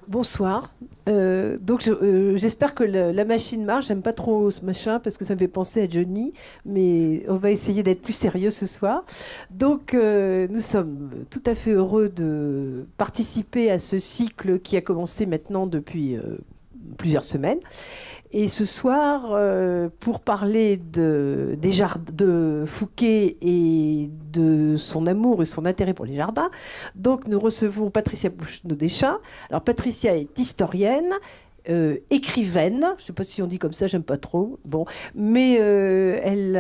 Bonsoir. J'espère que la machine marche. J'aime pas trop ce machin parce que ça me fait penser à Johnny, mais on va essayer d'être plus sérieux ce soir. Nous sommes tout à fait heureux de participer à ce cycle qui a commencé maintenant depuis plusieurs semaines. Et ce soir, pour parler de Fouquet et de son amour et son intérêt pour les jardins, donc nous recevons Patricia Bouchenaud-Deschamps. Alors Patricia est historienne, écrivaine, je ne sais pas si on dit comme ça, j'aime pas trop, bon, mais elle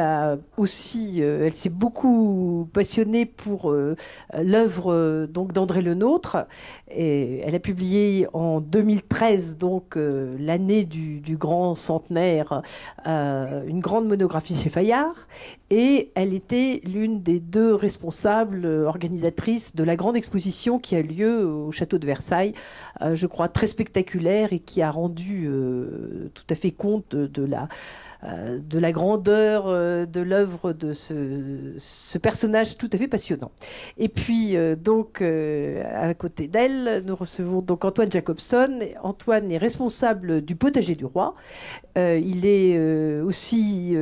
s'est beaucoup passionnée pour l'œuvre donc d'André Le Nôtre. Et elle a publié en 2013, donc l'année du grand centenaire, une grande monographie chez Fayard. Et elle était l'une des deux responsables organisatrices de la grande exposition qui a lieu au château de Versailles, je crois très spectaculaire et qui a rendu tout à fait compte de la grandeur de l'œuvre de ce personnage tout à fait passionnant. Et puis, à côté d'elle, nous recevons donc Antoine Jacobson. Antoine est responsable du potager du roi. Il est aussi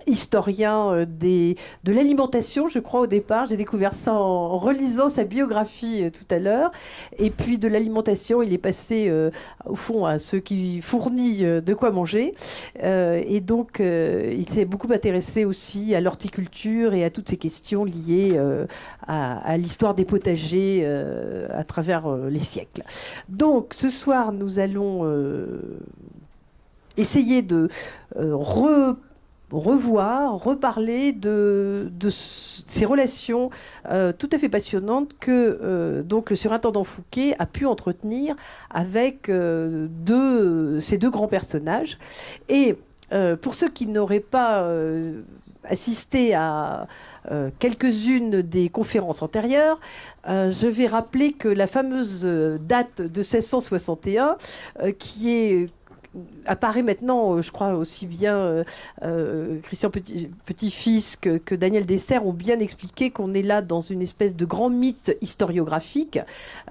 historien de l'alimentation, je crois, au départ. J'ai découvert ça en relisant sa biographie tout à l'heure. Et puis, de l'alimentation, il est passé, au fond, à ceux qui fournissent de quoi manger. Il s'est beaucoup intéressé aussi à l'horticulture et à toutes ces questions liées à l'histoire des potagers à travers les siècles. Donc, ce soir, nous allons essayer de reparler de ces relations tout à fait passionnantes que donc le surintendant Fouquet a pu entretenir avec ces deux grands personnages. Et pour ceux qui n'auraient pas assisté à quelques-unes des conférences antérieures, je vais rappeler que la fameuse date de 1661, apparaît maintenant, je crois aussi bien Christian Petit-Fils que Daniel Dessert ont bien expliqué qu'on est là dans une espèce de grand mythe historiographique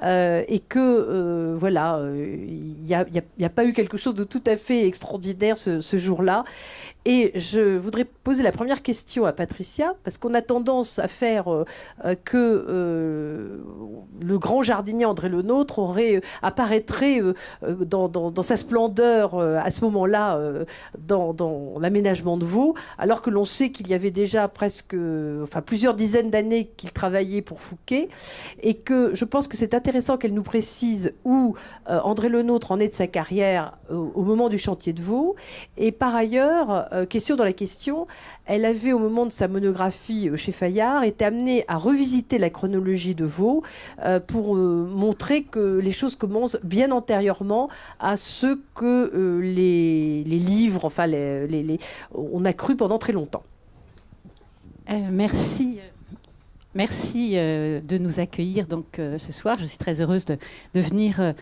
et que voilà, il n'y a pas eu quelque chose de tout à fait extraordinaire ce jour-là. Et je voudrais poser la première question à Patricia, parce qu'on a tendance à faire que le grand jardinier André Le Nôtre apparaîtrait dans sa splendeur à ce moment-là dans l'aménagement de Vaux, alors que l'on sait qu'il y avait déjà plusieurs dizaines d'années qu'il travaillait pour Fouquet, et que je pense que c'est intéressant qu'elle nous précise où André Le Nôtre en est de sa carrière au moment du chantier de Vaux. Et par ailleurs, question dans la question, elle avait, au moment de sa monographie chez Fayard, été amenée à revisiter la chronologie de Vaux pour montrer que les choses commencent bien antérieurement à ce que les livres, on a cru pendant très longtemps. Merci. Merci de nous accueillir donc, ce soir. Je suis très heureuse de venir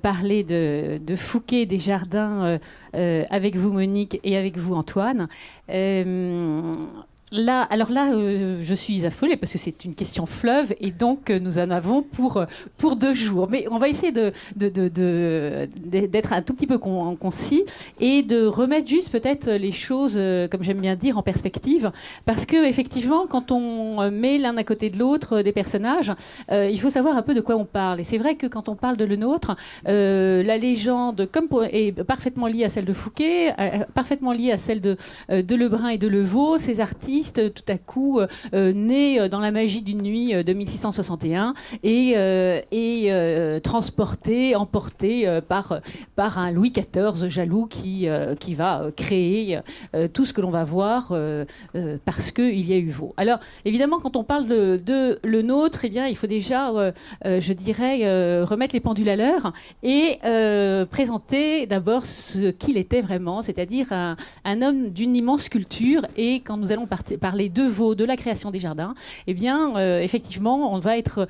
parler de Fouquet des Jardins avec vous, Monique, et avec vous, Antoine. Je suis affolée parce que c'est une question fleuve et donc nous en avons pour 2 jours. Mais on va essayer d'être un tout petit peu concis et de remettre juste peut-être les choses, comme j'aime bien dire, en perspective. Parce que effectivement, quand on met l'un à côté de l'autre des personnages, il faut savoir un peu de quoi on parle. Et c'est vrai que quand on parle de Le Nôtre, la légende est parfaitement liée à celle de Fouquet, parfaitement liée à celle de Lebrun et de Levaux, ces artistes tout à coup né dans la magie d'une nuit de 1661 et transporté, emporté par un Louis XIV jaloux qui va créer tout ce que l'on va voir parce qu'il y a eu Vaux. Alors évidemment, quand on parle de Le Nôtre, eh bien, il faut déjà, je dirais, remettre les pendules à l'heure et présenter d'abord ce qu'il était vraiment, c'est-à-dire un homme d'une immense culture. Et quand nous allons partir parler de Vaux, de la création des jardins, eh bien, effectivement, on va être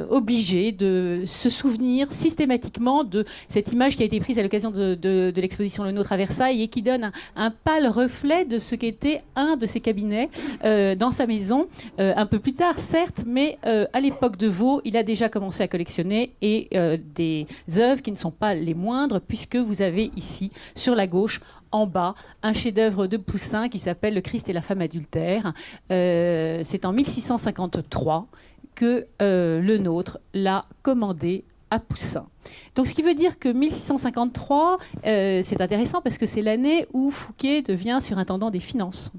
obligé de se souvenir systématiquement de cette image qui a été prise à l'occasion de l'exposition Le Nôtre à Versailles et qui donne un pâle reflet de ce qu'était un de ses cabinets dans sa maison, un peu plus tard, certes, mais à l'époque de Vaux, il a déjà commencé à collectionner et des œuvres qui ne sont pas les moindres, puisque vous avez ici, sur la gauche, en bas, un chef-d'œuvre de Poussin qui s'appelle Le Christ et la femme adultère. C'est en 1653 que Le Nôtre l'a commandé à Poussin. Donc, ce qui veut dire que 1653, c'est intéressant parce que c'est l'année où Fouquet devient surintendant des finances.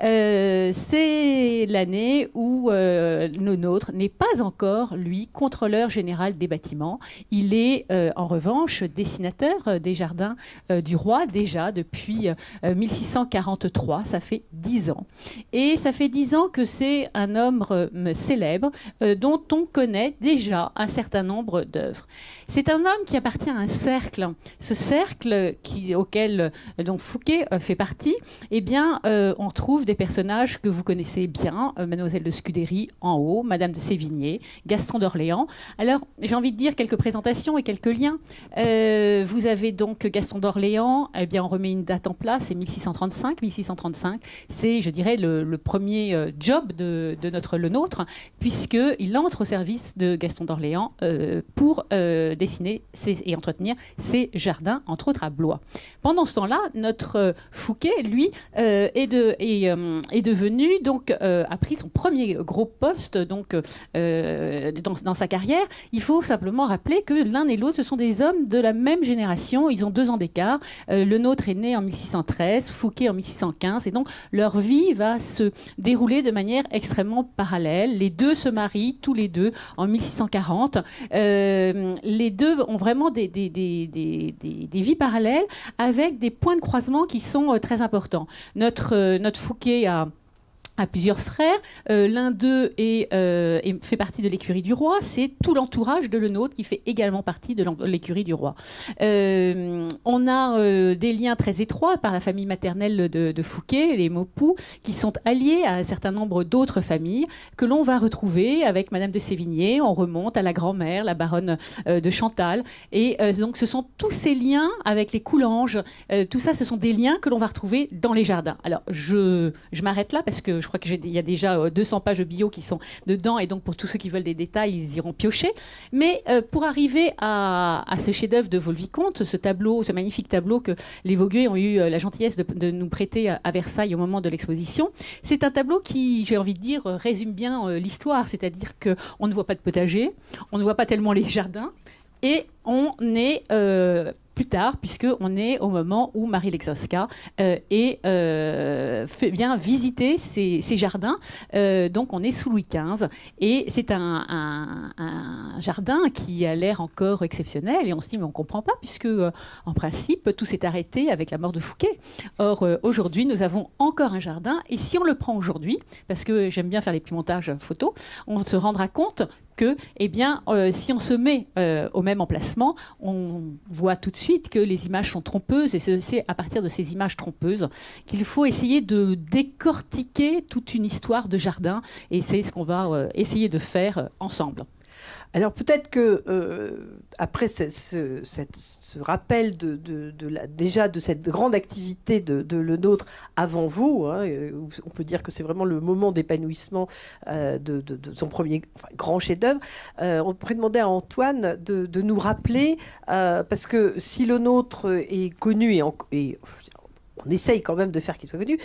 C'est l'année où Le Nôtre n'est pas encore, lui, contrôleur général des bâtiments. Il est, en revanche, dessinateur des jardins du roi, déjà depuis 1643. Ça fait 10 ans. Et ça fait 10 ans que c'est un homme célèbre dont on connaît déjà un certain nombre d'œuvres. C'est un homme qui appartient à un cercle. Ce cercle auquel donc Fouquet fait partie, eh bien, on trouve des personnages que vous connaissez bien, Mademoiselle de Scudéry en haut, Madame de Sévigné, Gaston d'Orléans. Alors, j'ai envie de dire quelques présentations et quelques liens. Vous avez donc Gaston d'Orléans, eh bien, on remet une date en place, c'est 1635. 1635, c'est, je dirais, le premier job de notre Le Nôtre, puisqu'il entre au service de Gaston d'Orléans pour dessiner et entretenir ses jardins, entre autres à Blois. Pendant ce temps-là, notre Fouquet, lui, est devenu, donc, a pris son premier gros poste donc, dans sa carrière. Il faut simplement rappeler que l'un et l'autre, ce sont des hommes de la même génération. Ils ont 2 ans d'écart. Le Nôtre est né en 1613, Fouquet en 1615, et donc leur vie va se dérouler de manière extrêmement parallèle. Les deux se marient, tous les deux, en 1640. Les deux ont vraiment des vies parallèles avec des points de croisement qui sont très importants. Notre Fouquet a plusieurs frères. L'un d'eux fait partie de l'écurie du roi. C'est tout l'entourage de Le Nôtre qui fait également partie de l'écurie du roi. On a des liens très étroits par la famille maternelle de Fouquet, les Maupoux, qui sont alliés à un certain nombre d'autres familles que l'on va retrouver avec Madame de Sévigné. On remonte à la grand-mère, la baronne de Chantal. Et donc, ce sont tous ces liens avec les Coulanges. Tout ça, ce sont des liens que l'on va retrouver dans les jardins. Alors, je m'arrête là parce que je crois qu'il y a déjà 200 pages de bio qui sont dedans, et donc pour tous ceux qui veulent des détails, ils iront piocher. Mais pour arriver à ce chef-d'œuvre de Vaux-le-Vicomte, ce magnifique tableau que les Vauguier ont eu la gentillesse de nous prêter à Versailles au moment de l'exposition, c'est un tableau qui, j'ai envie de dire, résume bien l'histoire. C'est-à-dire qu'on ne voit pas de potager, on ne voit pas tellement les jardins, et on est plus tard, puisqu'on est au moment où Marie Lexowska vient visiter ces jardins. Donc on est sous Louis XV, et c'est un jardin qui a l'air encore exceptionnel, et on se dit mais on ne comprend pas, puisque en principe tout s'est arrêté avec la mort de Fouquet. Or aujourd'hui nous avons encore un jardin, et si on le prend aujourd'hui, parce que j'aime bien faire les petits montages photos, on se rendra compte que, eh bien, si on se met au même emplacement, on voit tout de suite que les images sont trompeuses, et c'est à partir de ces images trompeuses qu'il faut essayer de décortiquer toute une histoire de jardin, et c'est ce qu'on va essayer de faire ensemble. Alors peut-être que après ce rappel déjà de cette grande activité de Le Nôtre avant vous, hein, on peut dire que c'est vraiment le moment d'épanouissement de son premier grand chef-d'œuvre. On pourrait demander à Antoine de nous rappeler, parce que si Le Nôtre est connu et on essaye quand même de faire qu'il soit connu.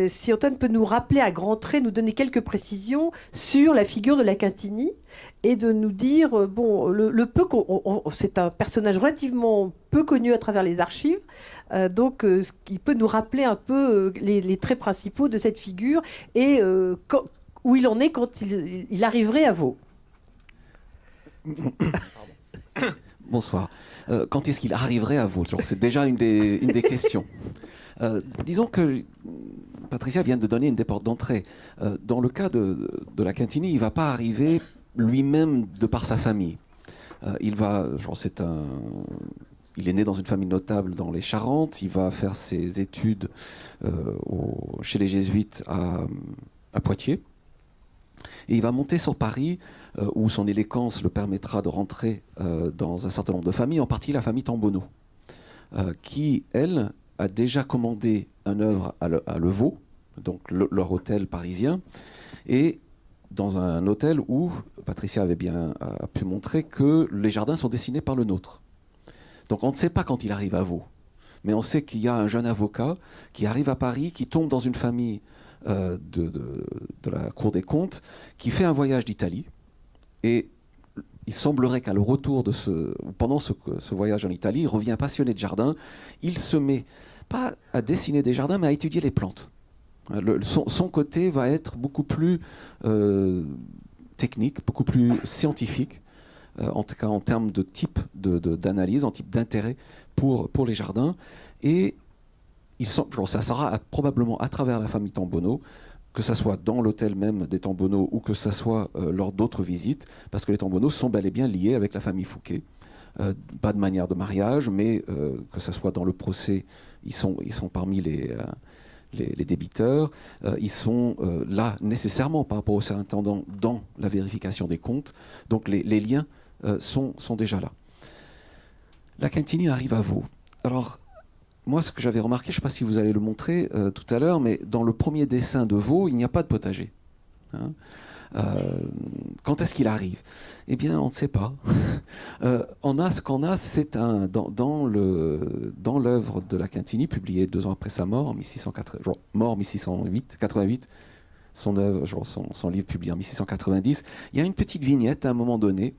Si Antoine peut nous rappeler à grands traits, nous donner quelques précisions sur la figure de la Quintinie, et de nous dire, c'est un personnage relativement peu connu à travers les archives, donc il peut nous rappeler un peu les traits principaux de cette figure, et où il en est quand il arriverait à Vaux. Bonsoir. Quand est-ce qu'il arriverait à Vaux? C'est déjà une des questions. Disons que Patricia vient de donner une des portes d'entrée. Dans le cas de la Quintinie, il ne va pas arriver lui-même de par sa famille. Il il est né dans une famille notable dans les Charentes. Il va faire ses études chez les Jésuites à Poitiers. Et il va monter sur Paris, où son élégance le permettra de rentrer dans un certain nombre de familles, en partie la famille Tambonneau, qui, elle, a déjà commandé une œuvre à Levaux, donc leur hôtel parisien, et dans un hôtel où Patricia avait bien pu montrer que les jardins sont dessinés par le nôtre. Donc on ne sait pas quand il arrive à Vaud, mais on sait qu'il y a un jeune avocat qui arrive à Paris, qui tombe dans une famille de la Cour des comptes, qui fait un voyage d'Italie, et il semblerait qu'à le retour pendant ce voyage en Italie, il revient passionné de jardin. Il se met, pas à dessiner des jardins, mais à étudier les plantes. Son côté va être beaucoup plus technique, beaucoup plus scientifique, en tout cas en termes de type d'analyse, en type d'intérêt pour les jardins. Et ça sera probablement à travers la famille Tambonneau, que ce soit dans l'hôtel même des Tambonneau ou que ce soit lors d'autres visites, parce que les Tambonneau sont bel et bien liés avec la famille Fouquet. Pas de manière de mariage, mais que ce soit dans le procès, ils sont parmi les débiteurs. Ils sont là nécessairement par rapport au surintendant dans la vérification des comptes. Donc les liens sont déjà là. La Quintini arrive à Vaud. Alors, moi, ce que j'avais remarqué, je ne sais pas si vous allez le montrer tout à l'heure, mais dans le premier dessin de Vaud, il n'y a pas de potager. Hein. Quand est-ce qu'il arrive? Eh bien, on ne sait pas. Ce qu'on a, c'est dans l'œuvre de la Quintini, publiée 2 ans après sa mort, en 1688, son livre publié en 1690, il y a une petite vignette à un moment donné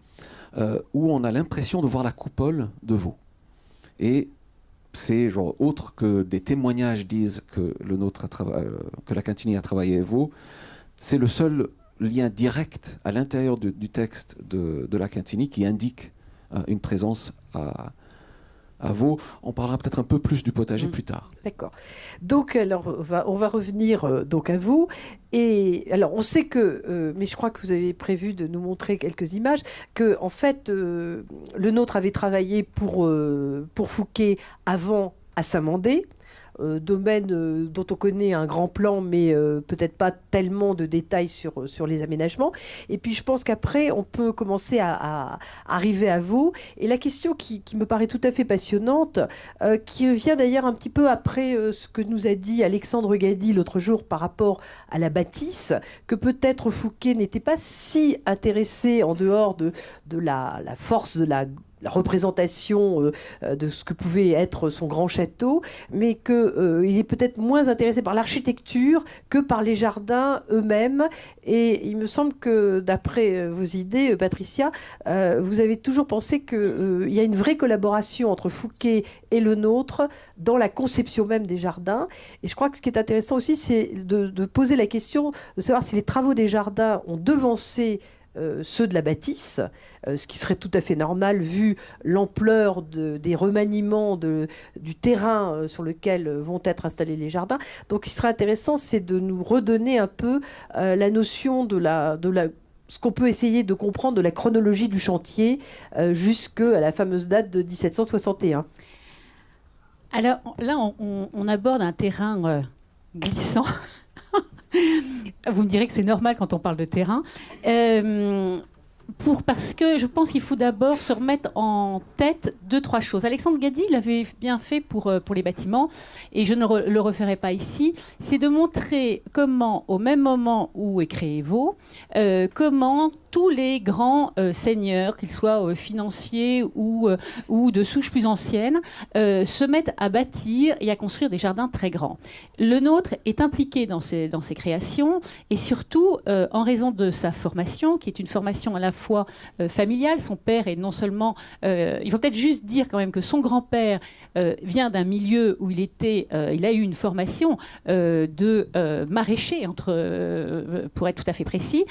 où on a l'impression de voir la coupole de Vaud. Et c'est autre que des témoignages disent que la Quintini a travaillé à Vaud. C'est le seul lien direct à l'intérieur du texte de la Quintini qui indique une présence à Vaud. On parlera peut-être un peu plus du potager plus tard. D'accord. Donc, alors, on va revenir donc à vous. Et alors, on sait que, mais je crois que vous avez prévu de nous montrer quelques images, que en fait, le nôtre avait travaillé pour Fouquet avant à Saint-Mandé. Domaine dont on connaît un grand plan, mais peut-être pas tellement de détails sur les aménagements. Et puis je pense qu'après, on peut commencer à arriver à Vaud. Et la question qui me paraît tout à fait passionnante, qui vient d'ailleurs un petit peu après ce que nous a dit Alexandre Gady l'autre jour par rapport à la bâtisse, que peut-être Fouquet n'était pas si intéressé en dehors de la force de la représentation de ce que pouvait être son grand château, mais qu'il est peut-être moins intéressé par l'architecture que par les jardins eux-mêmes. Et il me semble que, d'après vos idées, Patricia, vous avez toujours pensé qu'il y a une vraie collaboration entre Fouquet et le nôtre dans la conception même des jardins. Et je crois que ce qui est intéressant aussi, c'est de poser la question de savoir si les travaux des jardins ont devancé ceux de la bâtisse, ce qui serait tout à fait normal vu l'ampleur des remaniements du terrain sur lequel vont être installés les jardins. Donc, ce qui serait intéressant, c'est de nous redonner un peu la notion ce qu'on peut essayer de comprendre de la chronologie du chantier jusqu'à la fameuse date de 1761. Alors là, on aborde un terrain glissant. Vous me direz que c'est normal quand on parle de terrain. Parce que je pense qu'il faut d'abord se remettre en tête 2-3 choses. Alexandre Gady l'avait bien fait pour les bâtiments, et je ne le referai pas ici. C'est de montrer comment, au même moment où est créé Vaud, comment tous les grands seigneurs, qu'ils soient financiers ou de souches plus anciennes, se mettent à bâtir et à construire des jardins très grands. Le nôtre est impliqué dans ces créations, et surtout en raison de sa formation, qui est une formation à la fois familiale. Son père est non seulement... il faut peut-être juste dire quand même que son grand-père vient d'un milieu où il a eu une formation de maraîcher, pour être tout à fait précis.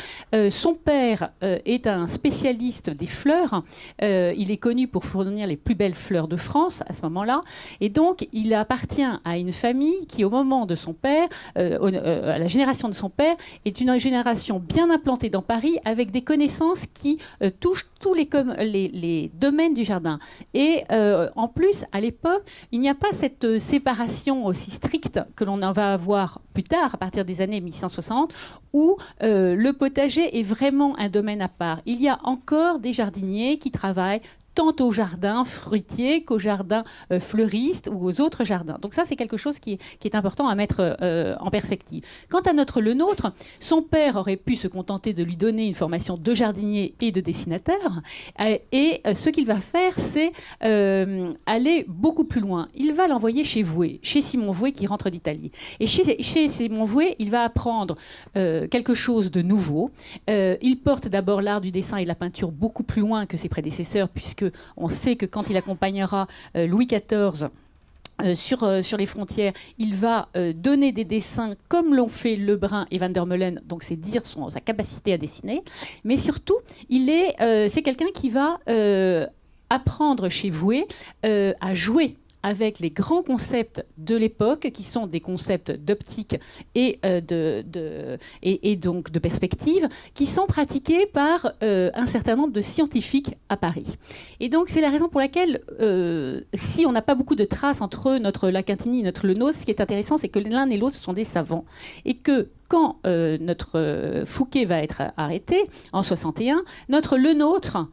Son père est un spécialiste des fleurs. Il est connu pour fournir les plus belles fleurs de France à ce moment-là. Et donc, il appartient à une famille qui, au moment de son père, à la génération de son père, est une génération bien implantée dans Paris, avec des connaissances qui touche tous les domaines du jardin. Et en plus, à l'époque, il n'y a pas cette séparation aussi stricte que l'on en va avoir plus tard, à partir des années 1660, où le potager est vraiment un domaine à part. Il y a encore des jardiniers qui travaillent tant au jardin fruitier qu'au jardin fleuriste ou aux autres jardins. Donc ça, c'est quelque chose qui est important à mettre en perspective. Quant à Le Nôtre, son père aurait pu se contenter de lui donner une formation de jardinier et de dessinateur. Et ce qu'il va faire, c'est aller beaucoup plus loin. Il va l'envoyer chez Vouet, chez Simon Vouet qui rentre d'Italie. Et chez Simon Vouet, il va apprendre quelque chose de nouveau. Il porte d'abord l'art du dessin et de la peinture beaucoup plus loin que ses prédécesseurs, puisque on sait que quand il accompagnera Louis XIV sur les frontières, il va donner des dessins comme l'ont fait Lebrun et Van der Meulen, donc c'est dire sa capacité à dessiner. Mais surtout, c'est quelqu'un qui va apprendre chez Vouet à jouer avec les grands concepts de l'époque, qui sont des concepts d'optique et donc de perspective, qui sont pratiqués par un certain nombre de scientifiques à Paris. Et donc c'est la raison pour laquelle, si on n'a pas beaucoup de traces entre notre La Quintinie et notre Le Nôtre, ce qui est intéressant, c'est que l'un et l'autre sont des savants. Et que quand notre Fouquet va être arrêté, en 61, notre Le Nôtre,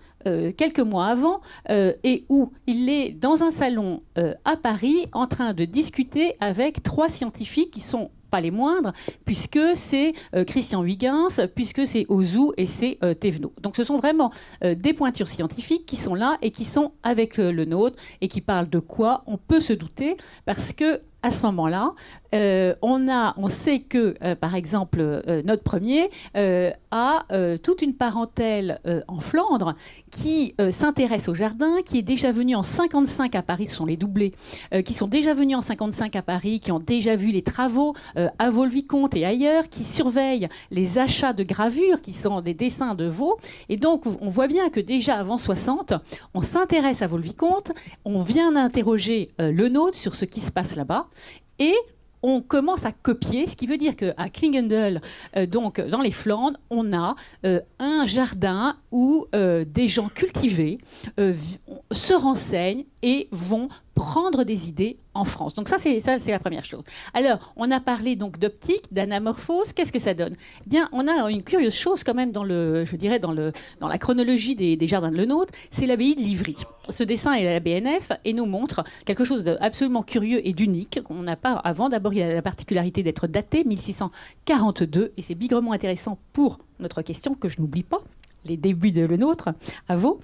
quelques mois avant, et où il est dans un salon à Paris en train de discuter avec 3 scientifiques qui sont pas les moindres, puisque c'est Christian Huygens, puisque c'est Auzout et c'est Thévenot. Donc ce sont vraiment des pointures scientifiques qui sont là et qui sont avec Le Nôtre et qui parlent de quoi on peut se douter, parce que à ce moment-là, on sait que, par exemple, notre premier a toute une parentèle en Flandre qui s'intéresse au jardin, qui est déjà venu en 55 à Paris, ce sont les doublés, qui sont déjà venus en 55 à Paris, qui ont déjà vu les travaux à Vaux-le-Vicomte et ailleurs, qui surveillent les achats de gravures, qui sont des dessins de Vaux. Et donc, on voit bien que déjà avant 60, on s'intéresse à Vaux-le-Vicomte, on vient d'interroger Le Nôtre sur ce qui se passe là-bas, et on commence à copier, ce qui veut dire qu'à Klingendel, donc dans les Flandres, on a un jardin où des gens cultivés se renseignent et vont prendre des idées en France. Donc ça, c'est la première chose. Alors, on a parlé donc d'optique, d'anamorphose. Qu'est-ce que ça donne ? Eh bien, on a une curieuse chose quand même dans la chronologie des jardins de Le Nôtre, c'est l'abbaye de Livry. Ce dessin est à la BNF et nous montre quelque chose d'absolument curieux et d'unique qu'on n'a pas avant. D'abord, il a la particularité d'être daté 1642 et c'est bigrement intéressant pour notre question que je n'oublie pas. Les débuts de Le Nôtre à Vaux.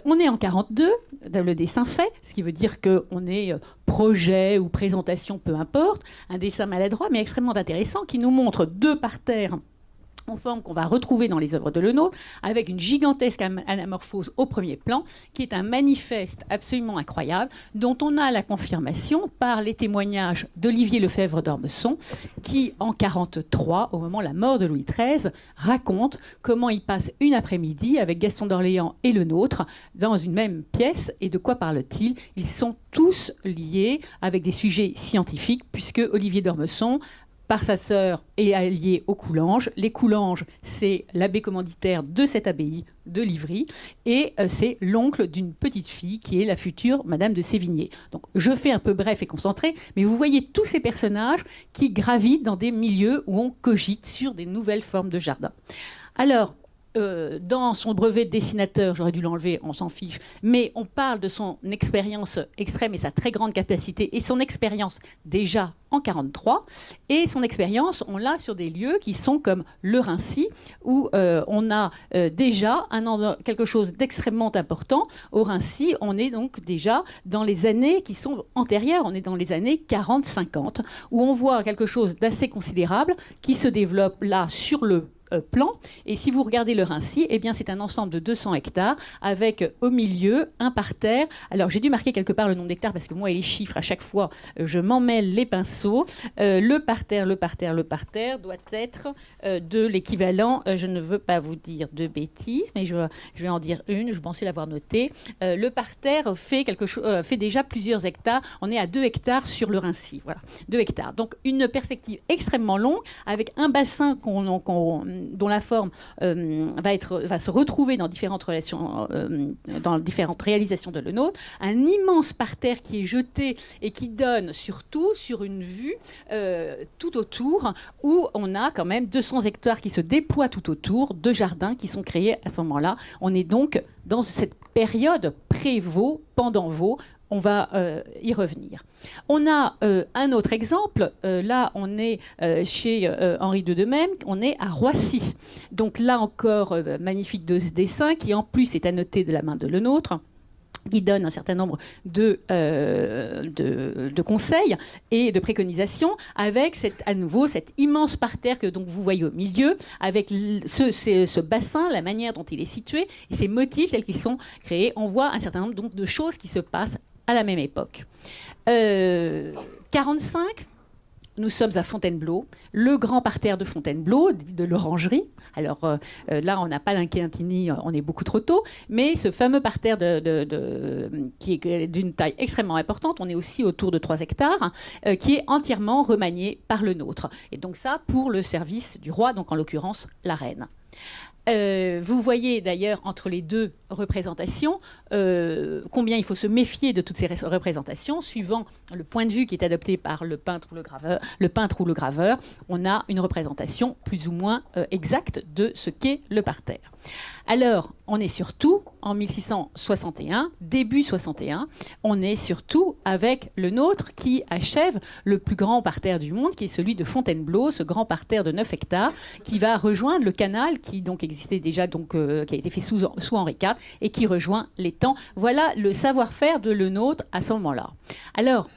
On est en 42, le dessin fait, ce qui veut dire qu'on est projet ou présentation, peu importe, un dessin maladroit mais extrêmement intéressant qui nous montre 2 parterres en forme qu'on va retrouver dans les œuvres de Le Nôtre, avec une gigantesque anamorphose au premier plan, qui est un manifeste absolument incroyable, dont on a la confirmation par les témoignages d'Olivier Lefebvre d'Ormesson, qui, en 1943, au moment de la mort de Louis XIII, raconte comment il passe une après-midi avec Gaston d'Orléans et Le Nôtre dans une même pièce. Et de quoi parle-t-il ? Ils sont tous liés avec des sujets scientifiques, puisque Olivier d'Ormesson, par sa sœur, est allié aux Coulanges. Les Coulanges, c'est l'abbé commanditaire de cette abbaye de Livry, et c'est l'oncle d'une petite fille qui est la future Madame de Sévigné. Donc je fais un peu bref et concentré, mais vous voyez tous ces personnages qui gravitent dans des milieux où on cogite sur des nouvelles formes de jardin. Alors, dans son brevet de dessinateur, j'aurais dû l'enlever, on s'en fiche, mais on parle de son expérience extrême et sa très grande capacité, et son expérience déjà en 1943, et son expérience, on l'a sur des lieux qui sont comme le Rincy, où on a déjà quelque chose d'extrêmement important. Au Rincy, on est donc déjà dans les années qui sont antérieures, on est dans les années 40-50, où on voit quelque chose d'assez considérable qui se développe là sur le plan. Et si vous regardez le Rincy, eh bien, c'est un ensemble de 200 hectares avec au milieu un parterre. Alors, j'ai dû marquer quelque part le nombre d'hectares parce que moi et les chiffres, à chaque fois, je m'en mêle les pinceaux. Le parterre doit être de l'équivalent, je ne veux pas vous dire de bêtises, mais je vais en dire une, je pensais l'avoir noté. Le parterre fait déjà plusieurs hectares. On est à 2 hectares sur le Rincy. Voilà, 2 hectares. Donc, une perspective extrêmement longue avec un bassin dont la forme va se retrouver dans différentes relations, dans différentes réalisations de Le Nôtre, un immense parterre qui est jeté et qui donne surtout sur une vue tout autour, où on a quand même 200 hectares qui se déploient tout autour, de jardins qui sont créés à ce moment-là. On est donc dans cette période pré-Vaux, pendant Vaux. On va y revenir. On a un autre exemple. Là, on est chez Henri de Même. On est à Roissy. Donc là encore, magnifique dessin qui en plus est annoté de la main de Le Nôtre, qui donne un certain nombre de conseils et de préconisations, avec à nouveau cet immense parterre que donc vous voyez au milieu, avec ce bassin, la manière dont il est situé, et ces motifs tels qu'ils sont créés. On voit un certain nombre donc, de choses qui se passent à la même époque. 45, nous sommes à Fontainebleau, le grand parterre de Fontainebleau, de l'Orangerie. Alors là, on n'a pas l'Inquintini, on est beaucoup trop tôt, mais ce fameux parterre qui est d'une taille extrêmement importante, on est aussi autour de 3 hectares, qui est entièrement remanié par Le Nôtre. Et donc ça, pour le service du roi, donc en l'occurrence la reine. Vous voyez d'ailleurs entre les deux représentations combien il faut se méfier de toutes ces représentations. Suivant le point de vue qui est adopté par le peintre ou le graveur, on a une représentation plus ou moins exacte de ce qu'est le parterre. Alors, on est surtout en 1661, début 61, on est surtout avec Le Nôtre qui achève le plus grand parterre du monde, qui est celui de Fontainebleau, ce grand parterre de 9 hectares, qui va rejoindre le canal qui donc existait déjà, donc, qui a été fait sous Henri IV, et qui rejoint l'étang. Voilà le savoir-faire de Le Nôtre à ce moment-là. Alors,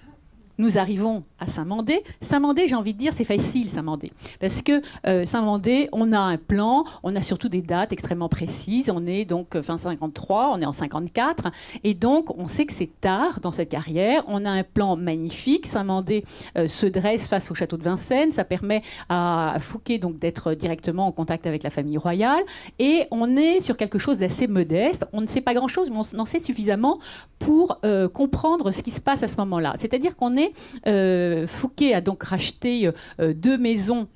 nous arrivons à Saint-Mandé. Saint-Mandé, j'ai envie de dire, c'est facile, Saint-Mandé. Parce que Saint-Mandé, on a un plan, on a surtout des dates extrêmement précises. On est donc fin 53, on est en 54. Et donc, on sait que c'est tard dans cette carrière. On a un plan magnifique. Saint-Mandé se dresse face au château de Vincennes. Ça permet à Fouquet donc, d'être directement en contact avec la famille royale. Et on est sur quelque chose d'assez modeste. On ne sait pas grand-chose, mais on en sait suffisamment pour comprendre ce qui se passe à ce moment-là. C'est-à-dire qu'on est Fouquet a donc racheté 2 maisons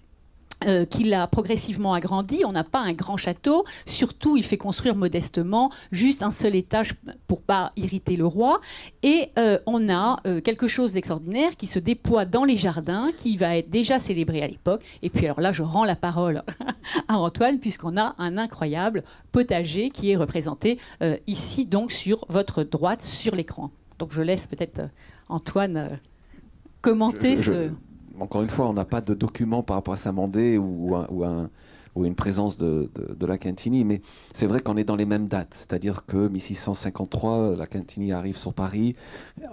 qu'il a progressivement agrandi. On n'a pas un grand château. Surtout, il fait construire modestement juste un seul étage pour pas irriter le roi. Et on a quelque chose d'extraordinaire qui se déploie dans les jardins, qui va être déjà célébré à l'époque. Et puis alors là, je rends la parole à Antoine, puisqu'on a un incroyable potager qui est représenté ici, donc sur votre droite, sur l'écran. Donc je laisse peut-être Antoine commenter Encore une fois, on n'a pas de document par rapport à Saint-Mandé ou une présence de la Quintini, mais c'est vrai qu'on est dans les mêmes dates. C'est-à-dire que 1653, la Quintini arrive sur Paris,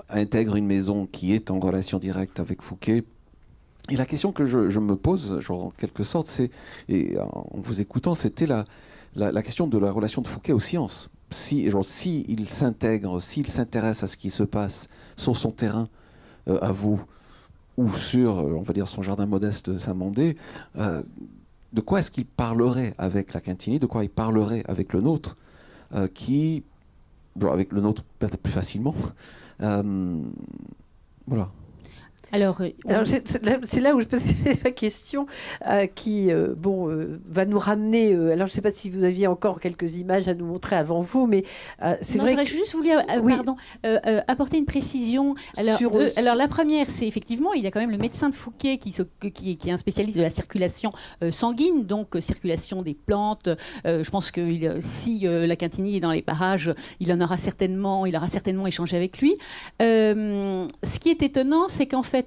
intègre une maison qui est en relation directe avec Fouquet. Et la question que je me pose, genre, en quelque sorte, et en vous écoutant, c'était la question de la relation de Fouquet aux sciences. S'il s'intègre, s'il s'intéresse à ce qui se passe sur son terrain, à vous, ou sur, on va dire, son jardin modeste de Saint-Mandé, de quoi est-ce qu'il parlerait avec la Quintini, de quoi il parlerait avec Le Nôtre, avec Le Nôtre peut-être plus facilement. Voilà. Alors c'est là où je pose la question qui va nous ramener. Alors, je ne sais pas si vous aviez encore quelques images à nous montrer avant vous, mais c'est vrai. J'aurais juste voulu apporter une précision. Alors, la première, c'est effectivement, il y a quand même le médecin de Fouquet qui est un spécialiste de la circulation sanguine, donc circulation des plantes. Je pense que si la Quintini est dans les parages, il aura certainement échangé avec lui. Ce qui est étonnant, c'est qu'en fait,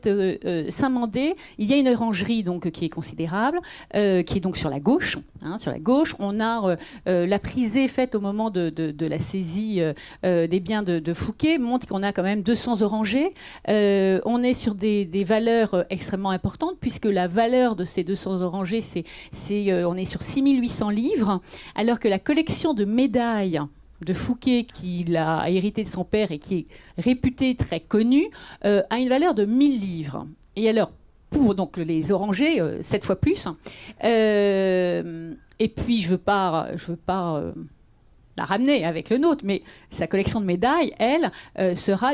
Saint-Mandé, il y a une orangerie donc, qui est considérable, qui est donc sur la gauche. Sur la gauche, on a la prisée faite au moment de la saisie des biens de Fouquet, montre qu'on a quand même 200 orangers. On est sur des valeurs extrêmement importantes, puisque la valeur de ces 200 orangers, on est sur 6800 livres, alors que la collection de médailles de Fouquet, qu'il a hérité de son père et qui est réputé très connu, a une valeur de 1000 livres. Et alors, pour donc, les orangers, 7 fois plus. Et puis, je veux pas la ramener avec Le Nôtre, mais sa collection de médailles, elle, sera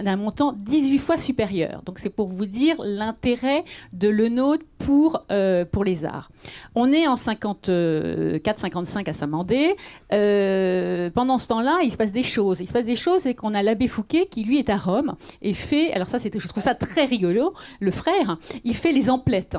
d'un montant 18 fois supérieur. Donc c'est pour vous dire l'intérêt de Lenôtre pour les arts. On est en 54-55 à Saint-Mandé. Pendant ce temps-là, il se passe des choses. C'est qu'on a l'abbé Fouquet qui, lui, est à Rome et fait, alors ça, je trouve ça très rigolo, le frère, il fait les emplettes.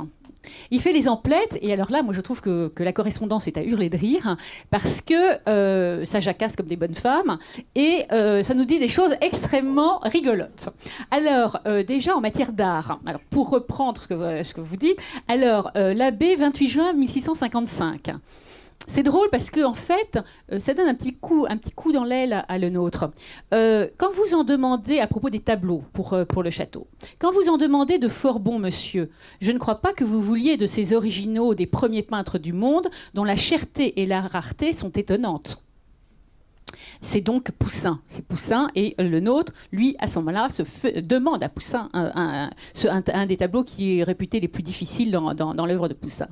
Et alors là, moi, je trouve que la correspondance est à hurler de rire, parce que ça jacasse comme des bonnes femmes, et ça nous dit des choses extrêmement rigolotes. Alors, déjà, en matière d'art, alors, pour reprendre ce que vous dites, alors, l'abbé, 28 juin 1655. C'est drôle parce que en fait, ça donne un petit coup dans l'aile à Lenôtre. Quand vous en demandez à propos des tableaux pour le château, quand vous en demandez de fort bons monsieur, je ne crois pas que vous vouliez de ces originaux des premiers peintres du monde, dont la cherté et la rareté sont étonnantes. C'est donc Poussin. C'est Poussin, et Lenôtre, lui, à ce moment-là, demande à Poussin un des tableaux qui est réputé les plus difficiles dans l'œuvre de Poussin.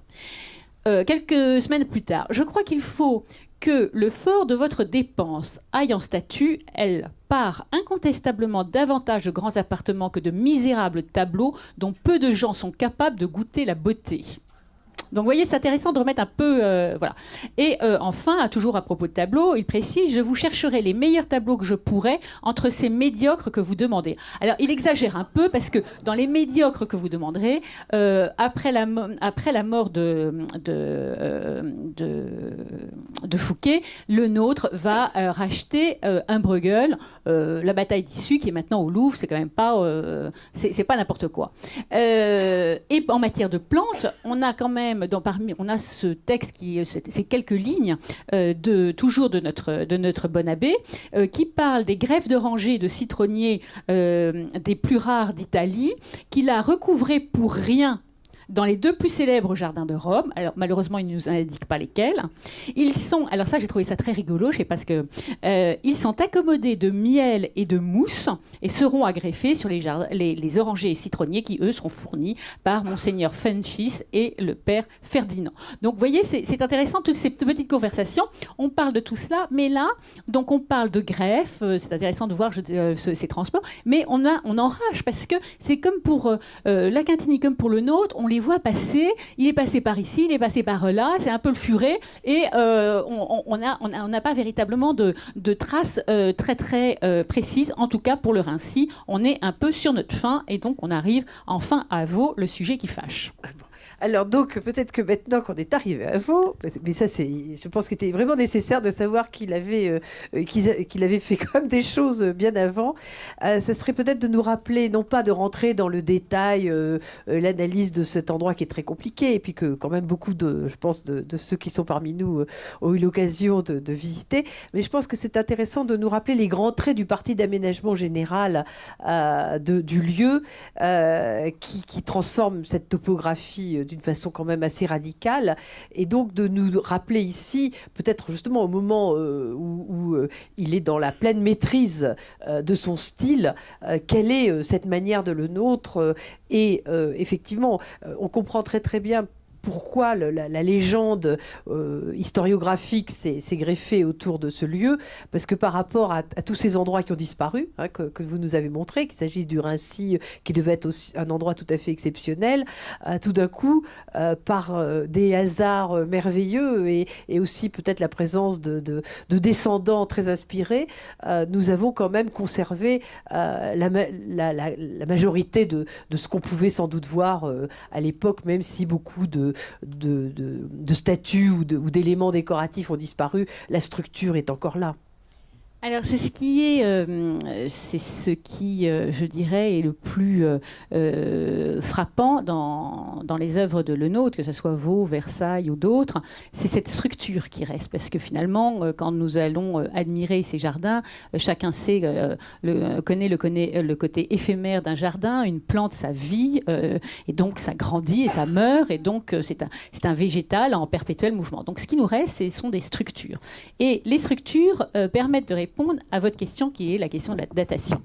Quelques semaines plus tard, je crois qu'il faut que le fort de votre dépense aille en statut, elle part incontestablement davantage de grands appartements que de misérables tableaux dont peu de gens sont capables de goûter la beauté. Donc, vous voyez, c'est intéressant de remettre un peu... voilà. Et enfin, toujours à propos de tableaux, il précise « Je vous chercherai les meilleurs tableaux que je pourrai entre ces médiocres que vous demandez. » Alors, il exagère un peu, parce que dans les médiocres que vous demanderez, après la mort de Fouquet, Lenôtre va racheter un Bruegel, la bataille d'Issue, qui est maintenant au Louvre. C'est quand même pas... c'est pas n'importe quoi. Et en matière de plantes, on a quand même... on a ce texte ces quelques lignes toujours de notre bon abbé, qui parle des greffes d'orangers et de citronniers des plus rares d'Italie, qu'il a recouvrés pour rien dans les 2 plus célèbres jardins de Rome. Alors, malheureusement, il ne nous indique pas lesquels. Ils sont, alors ça, j'ai trouvé ça très rigolo, je sais pas ils sont accommodés de miel et de mousse et seront agreffés sur les orangers et citronniers qui, eux, seront fournis par Monseigneur Fenchis et le père Ferdinand. Donc, vous voyez, c'est intéressant, toutes ces petites conversations. On parle de tout cela, mais là, donc, on parle de greffe. C'est intéressant de voir ces transports, mais on enrage, parce que c'est comme pour la Quintini, comme pour Lenôtre, on les voit passer, il est passé par ici, il est passé par là, c'est un peu le furet, et on n'a pas véritablement de traces très très précises. En tout cas, pour le Rincy, on est un peu sur notre fin, et donc on arrive enfin à Vaux, le sujet qui fâche. Alors donc, peut-être que maintenant qu'on est arrivé à Vaux, mais ça je pense qu'il était vraiment nécessaire de savoir qu'il avait fait quand même des choses bien avant, ça serait peut-être de nous rappeler, non pas de rentrer dans le détail, l'analyse de cet endroit qui est très compliqué, et puis que quand même beaucoup je pense, de ceux qui sont parmi nous ont eu l'occasion de visiter, mais je pense que c'est intéressant de nous rappeler les grands traits du parti d'aménagement général du lieu, qui transforme cette topographie d'une façon quand même assez radicale, et donc de nous rappeler ici, peut-être justement au moment où il est dans la pleine maîtrise de son style, quelle est cette manière de Lenôtre, et effectivement, on comprend très très bien pourquoi la légende historiographique s'est greffée autour de ce lieu, parce que par rapport à tous ces endroits qui ont disparu, que vous nous avez montré, qu'il s'agisse du Rincy, qui devait être aussi un endroit tout à fait exceptionnel, tout d'un coup, par des hasards merveilleux, et aussi peut-être la présence de descendants très inspirés, nous avons quand même conservé la majorité de ce qu'on pouvait sans doute voir à l'époque, même si beaucoup de statues ou d'éléments décoratifs ont disparu, la structure est encore là. Alors c'est ce qui je dirais, est le plus frappant dans les œuvres de Lenôtre, que ce soit Vaux, Versailles ou d'autres, c'est cette structure qui reste, parce que finalement, quand nous allons admirer ces jardins, chacun sait, connaît le côté éphémère d'un jardin. Une plante, ça vit, et donc ça grandit et ça meurt, et donc c'est un végétal en perpétuel mouvement. Donc ce qui nous reste, ce sont des structures, et les structures permettent de répondre à votre question, qui est la question de la datation.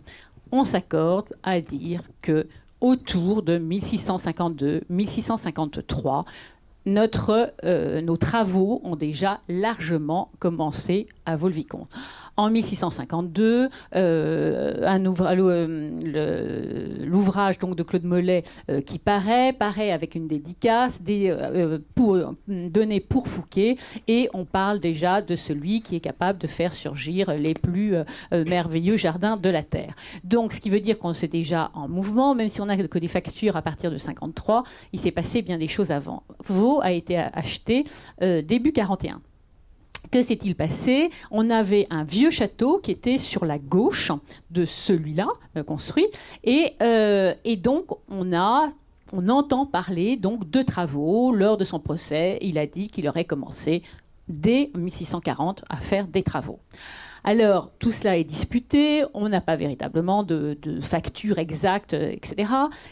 On s'accorde à dire que autour de 1652-1653, nos travaux ont déjà largement commencé à Vaux-le-Vicomte. En 1652, l'ouvrage donc de Claude Mollet qui paraît avec une dédicace donnée pour Fouquet, et on parle déjà de celui qui est capable de faire surgir les plus merveilleux jardins de la Terre. Donc, ce qui veut dire qu'on s'est déjà en mouvement, même si on n'a que des factures à partir de 53, il s'est passé bien des choses avant. Vaux a été acheté début 41. Que s'est-il passé? On avait un vieux château qui était sur la gauche de celui-là, construit, et donc on entend parler donc de travaux. Lors de son procès, il a dit qu'il aurait commencé dès 1640 à faire des travaux. Alors, tout cela est disputé, on n'a pas véritablement de facture exacte, etc.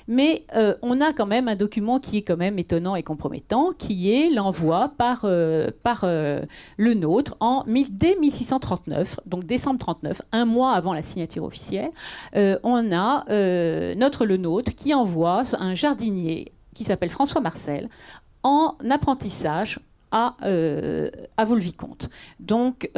Mais on a quand même un document qui est quand même étonnant et compromettant, qui est l'envoi par le nôtre dès 1639, donc décembre 39, un mois avant la signature officielle. On a notre le nôtre qui envoie un jardinier qui s'appelle François Marcel en apprentissage à Vaux-le-Vicomte. Donc,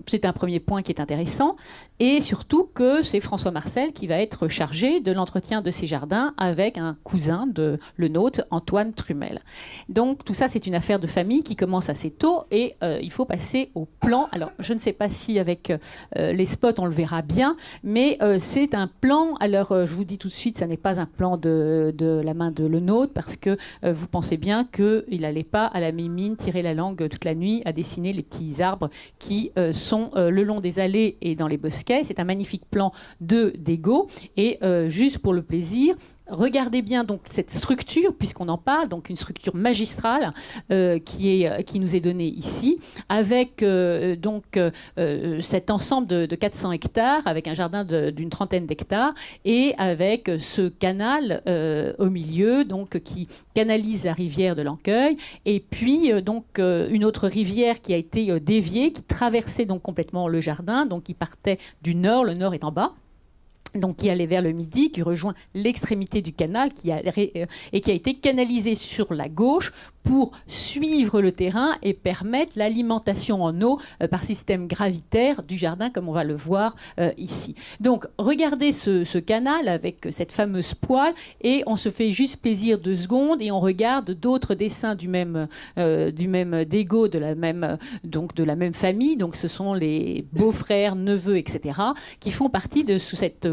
c'est un premier point qui est intéressant. Et surtout que c'est François Marcel qui va être chargé de l'entretien de ces jardins avec un cousin de le nôtre, Antoine Trumel. Donc, tout ça, c'est une affaire de famille qui commence assez tôt et il faut passer au plan. Alors, je ne sais pas si avec les spots, on le verra bien, mais c'est un plan. Alors, je vous dis tout de suite, ça n'est pas un plan de la main de le nôtre parce que vous pensez bien qu'il n'allait pas à la mimine tirer la langue toute la nuit à dessiner les petits arbres qui sont le long des allées et dans les bosquets. C'est un magnifique plan de Degaut. Et juste pour le plaisir, regardez bien donc cette structure, puisqu'on en parle, donc une structure magistrale qui nous est donnée ici, avec cet ensemble de 400 hectares, avec un jardin d'une trentaine d'hectares, et avec ce canal au milieu, donc qui canalise la rivière de l'Ancueil, et puis une autre rivière qui a été déviée, qui traversait donc complètement le jardin, donc qui partait du nord, le nord est en bas, donc qui allait vers le midi, qui rejoint l'extrémité du canal et qui a été canalisé sur la gauche pour suivre le terrain et permettre l'alimentation en eau par système gravitaire du jardin, comme on va le voir ici. Donc, regardez ce canal avec cette fameuse poêle et on se fait juste plaisir 2 secondes et on regarde d'autres dessins du même Degaut, de la même famille. Donc, ce sont les beaux-frères, neveux, etc., qui font partie de cet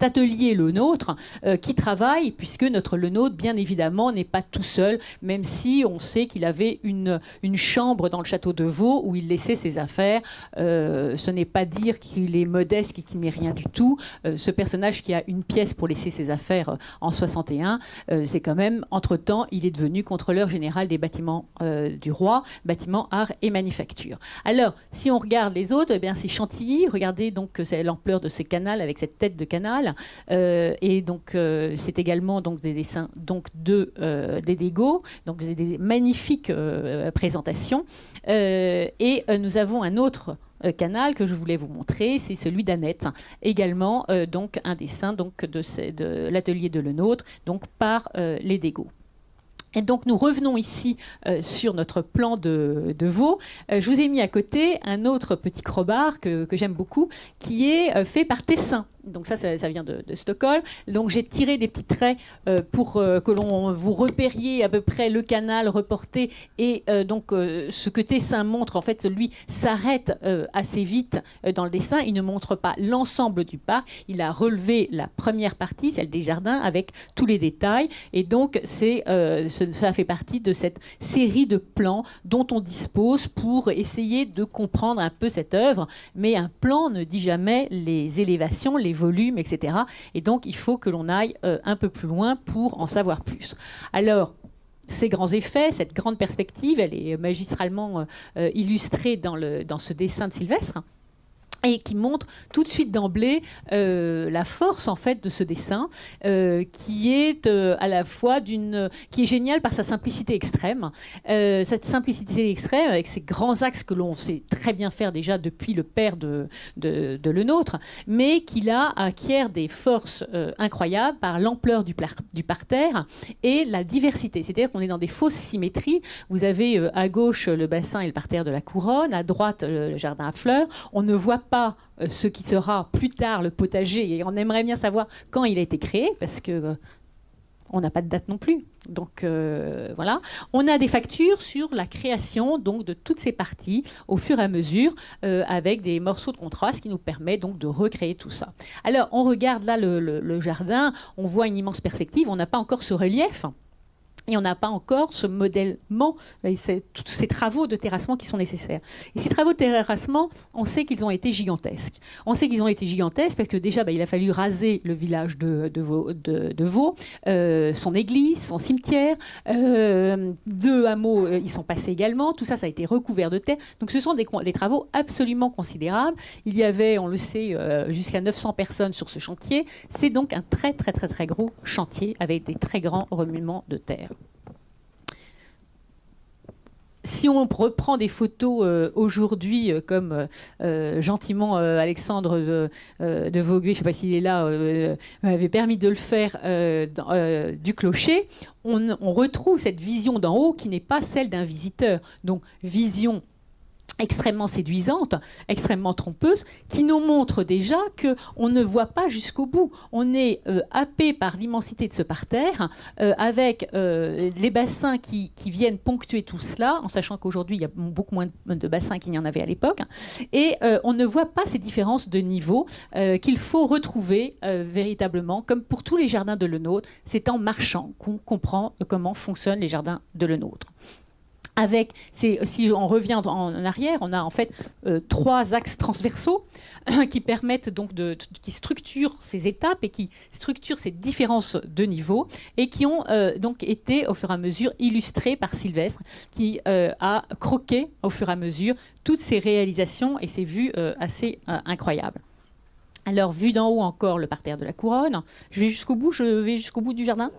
atelier Le Nôtre qui travaille, puisque notre Le Nôtre, bien évidemment, n'est pas tout seul, même si on sait qu'il avait une chambre dans le château de Vaux où il laissait ses affaires. Ce n'est pas dire qu'il est modeste et qu'il n'est rien du tout. Ce personnage qui a une pièce pour laisser ses affaires en 61, c'est quand même, entre-temps, il est devenu contrôleur général des bâtiments du roi, bâtiments, arts et manufactures. Alors, si on regarde les autres, eh bien, c'est Chantilly. Regardez donc c'est l'ampleur de ce canal avec cette tête de canal. Et donc, c'est également donc, des dessins donc, des Degaut. Donc, des magnifiques présentations. Et nous avons un autre canal que je voulais vous montrer, c'est celui d'Annette. Également, donc, un dessin donc, de l'atelier de Le Nôtre, donc, par les Degaut. Et donc, nous revenons ici sur notre plan de Vaux. Je vous ai mis à côté un autre petit crowbar que j'aime beaucoup, qui est fait par Tessin. Donc ça vient de Stockholm. Donc j'ai tiré des petits traits pour que vous repériez à peu près le canal reporté et ce que Tessin montre, en fait, lui s'arrête assez vite dans le dessin. Il ne montre pas l'ensemble du parc. Il a relevé la première partie, celle des jardins, avec tous les détails. Et donc ça fait partie de cette série de plans dont on dispose pour essayer de comprendre un peu cette œuvre. Mais un plan ne dit jamais les élévations, les volumes, etc. Et donc, il faut que l'on aille un peu plus loin pour en savoir plus. Alors, ces grands effets, cette grande perspective, elle est magistralement illustrée dans ce dessin de Sylvestre. et qui montre tout de suite d'emblée la force en fait de ce dessin, qui est à la fois qui est génial par sa simplicité extrême. Cette simplicité extrême avec ces grands axes que l'on sait très bien faire déjà depuis le père de Lenôtre, mais qui là acquiert des forces incroyables par l'ampleur du parterre et la diversité. C'est-à-dire qu'on est dans des fausses symétries. Vous avez à gauche le bassin et le parterre de la couronne, à droite le jardin à fleurs. On ne voit pas ce qui sera plus tard le potager, et on aimerait bien savoir quand il a été créé, parce que on n'a pas de date non plus. Donc voilà, on a des factures sur la création donc de toutes ces parties au fur et à mesure, avec des morceaux de contraste qui nous permet donc de recréer tout ça. Alors on regarde là le jardin, on voit une immense perspective, on n'a pas encore ce relief. Et on n'a pas encore ce modèlement, tous ces travaux de terrassement qui sont nécessaires. Et ces travaux de terrassement, on sait qu'ils ont été gigantesques. On sait qu'ils ont été gigantesques parce que déjà, il a fallu raser le village de Vaux, son église, son cimetière. 2 hameaux y sont passés également. Tout ça, ça a été recouvert de terre. Donc ce sont des travaux absolument considérables. Il y avait, on le sait, jusqu'à 900 personnes sur ce chantier. C'est donc un très, très, très, très gros chantier avec des très grands remuements de terre. Si on reprend des photos aujourd'hui, comme gentiment Alexandre de Vogüé, je ne sais pas s'il est là, m'avait permis de le faire du clocher, on retrouve cette vision d'en haut qui n'est pas celle d'un visiteur. Donc vision extrêmement séduisante, extrêmement trompeuse, qui nous montre déjà qu'on ne voit pas jusqu'au bout. On est happé par l'immensité de ce parterre, avec les bassins qui viennent ponctuer tout cela, en sachant qu'aujourd'hui, il y a beaucoup moins de bassins qu'il n'y en avait à l'époque. Et on ne voit pas ces différences de niveau qu'il faut retrouver véritablement, comme pour tous les jardins de Lenôtre. C'est en marchant qu'on comprend comment fonctionnent les jardins de Lenôtre. Si on revient en arrière, on a en fait 3 axes transversaux qui permettent donc qui structurent ces étapes et qui structurent ces différences de niveau et qui ont donc été au fur et à mesure illustrés par Sylvestre, qui a croqué au fur et à mesure toutes ces réalisations et ces vues assez incroyables. Alors, vue d'en haut encore le parterre de la couronne. Je vais jusqu'au bout du jardin.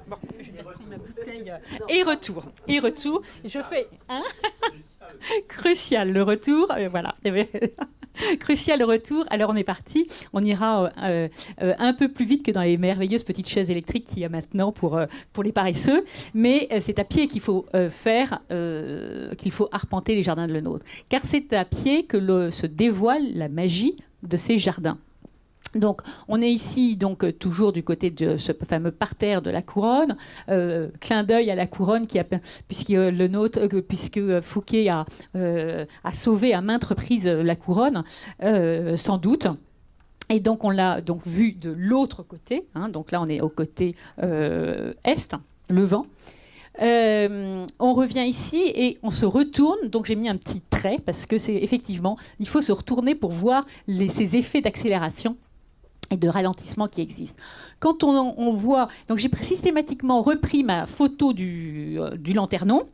Bon, je vais prendre ma bouteille et retour. Je fais crucial le retour. Voilà. Crucial le retour. Alors on est parti. On ira un peu plus vite que dans les merveilleuses petites chaises électriques qu'il y a maintenant pour les paresseux. Mais c'est à pied qu'il faut qu'il faut arpenter les jardins de Lenôtre. Car c'est à pied que se dévoile la magie de ces jardins. Donc, on est ici donc toujours du côté de ce fameux parterre de la couronne. Clin d'œil à la couronne puisque Fouquet a sauvé à maintes reprises la couronne, sans doute. Et donc, on l'a donc vu de l'autre côté. Donc là, on est au côté est, levant. On revient ici et on se retourne. Donc j'ai mis un petit trait parce que c'est effectivement, il faut se retourner pour voir ces effets d'accélération et de ralentissement qui existent. Quand on voit... Donc j'ai systématiquement repris ma photo du lanternon,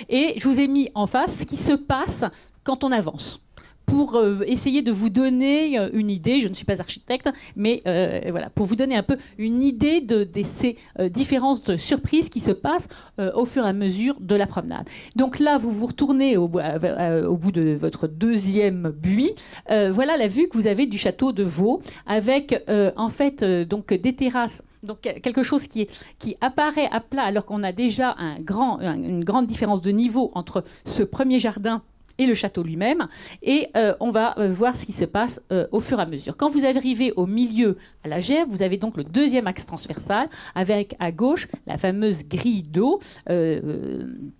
et je vous ai mis en face ce qui se passe quand on avance, pour essayer de vous donner une idée. Je ne suis pas architecte, mais voilà, pour vous donner un peu une idée de ces différentes surprises qui se passent au fur et à mesure de la promenade. Donc là, vous vous retournez au bout de votre deuxième buis. Voilà la vue que vous avez du château de Vaux, avec en fait donc des terrasses. Donc quelque chose qui apparaît à plat, alors qu'on a déjà une grande différence de niveau entre ce premier jardin et le château lui-même, et on va voir ce qui se passe au fur et à mesure. Quand vous arrivez au milieu, à la gerbe, vous avez donc le deuxième axe transversal, avec à gauche la fameuse grille d'eau,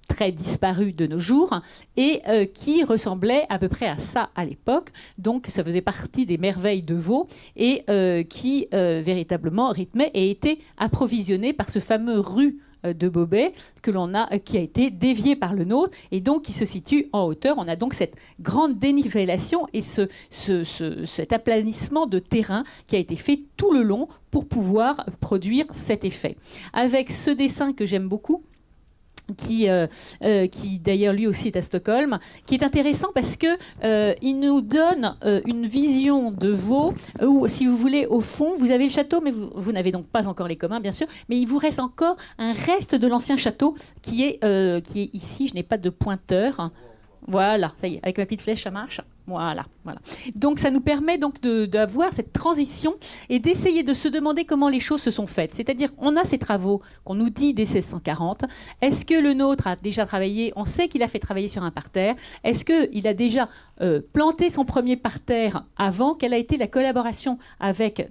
très disparue de nos jours, et qui ressemblait à peu près à ça à l'époque. Donc ça faisait partie des merveilles de Vaux, et qui véritablement rythmait et était approvisionné par ce fameux rue de Bobet qui a été dévié par Lenôtre et donc qui se situe en hauteur. On a donc cette grande dénivellation et cet aplanissement de terrain qui a été fait tout le long pour pouvoir produire cet effet. Avec ce dessin que j'aime beaucoup, qui d'ailleurs lui aussi est à Stockholm, qui est intéressant parce que il nous donne une vision de Vaud où, si vous voulez, au fond, vous avez le château, mais vous n'avez donc pas encore les communs, bien sûr, mais il vous reste encore un reste de l'ancien château qui est ici. Je n'ai pas de pointeur. Voilà, ça y est, avec ma petite flèche, ça marche. Voilà. Donc ça nous permet donc d'avoir cette transition et d'essayer de se demander comment les choses se sont faites. C'est-à-dire, on a ces travaux qu'on nous dit dès 1640. Est-ce que le nôtre a déjà travaillé? On sait qu'il a fait travailler sur un parterre. Est-ce qu'il a déjà planté son premier parterre avant? Quelle a été la collaboration avec,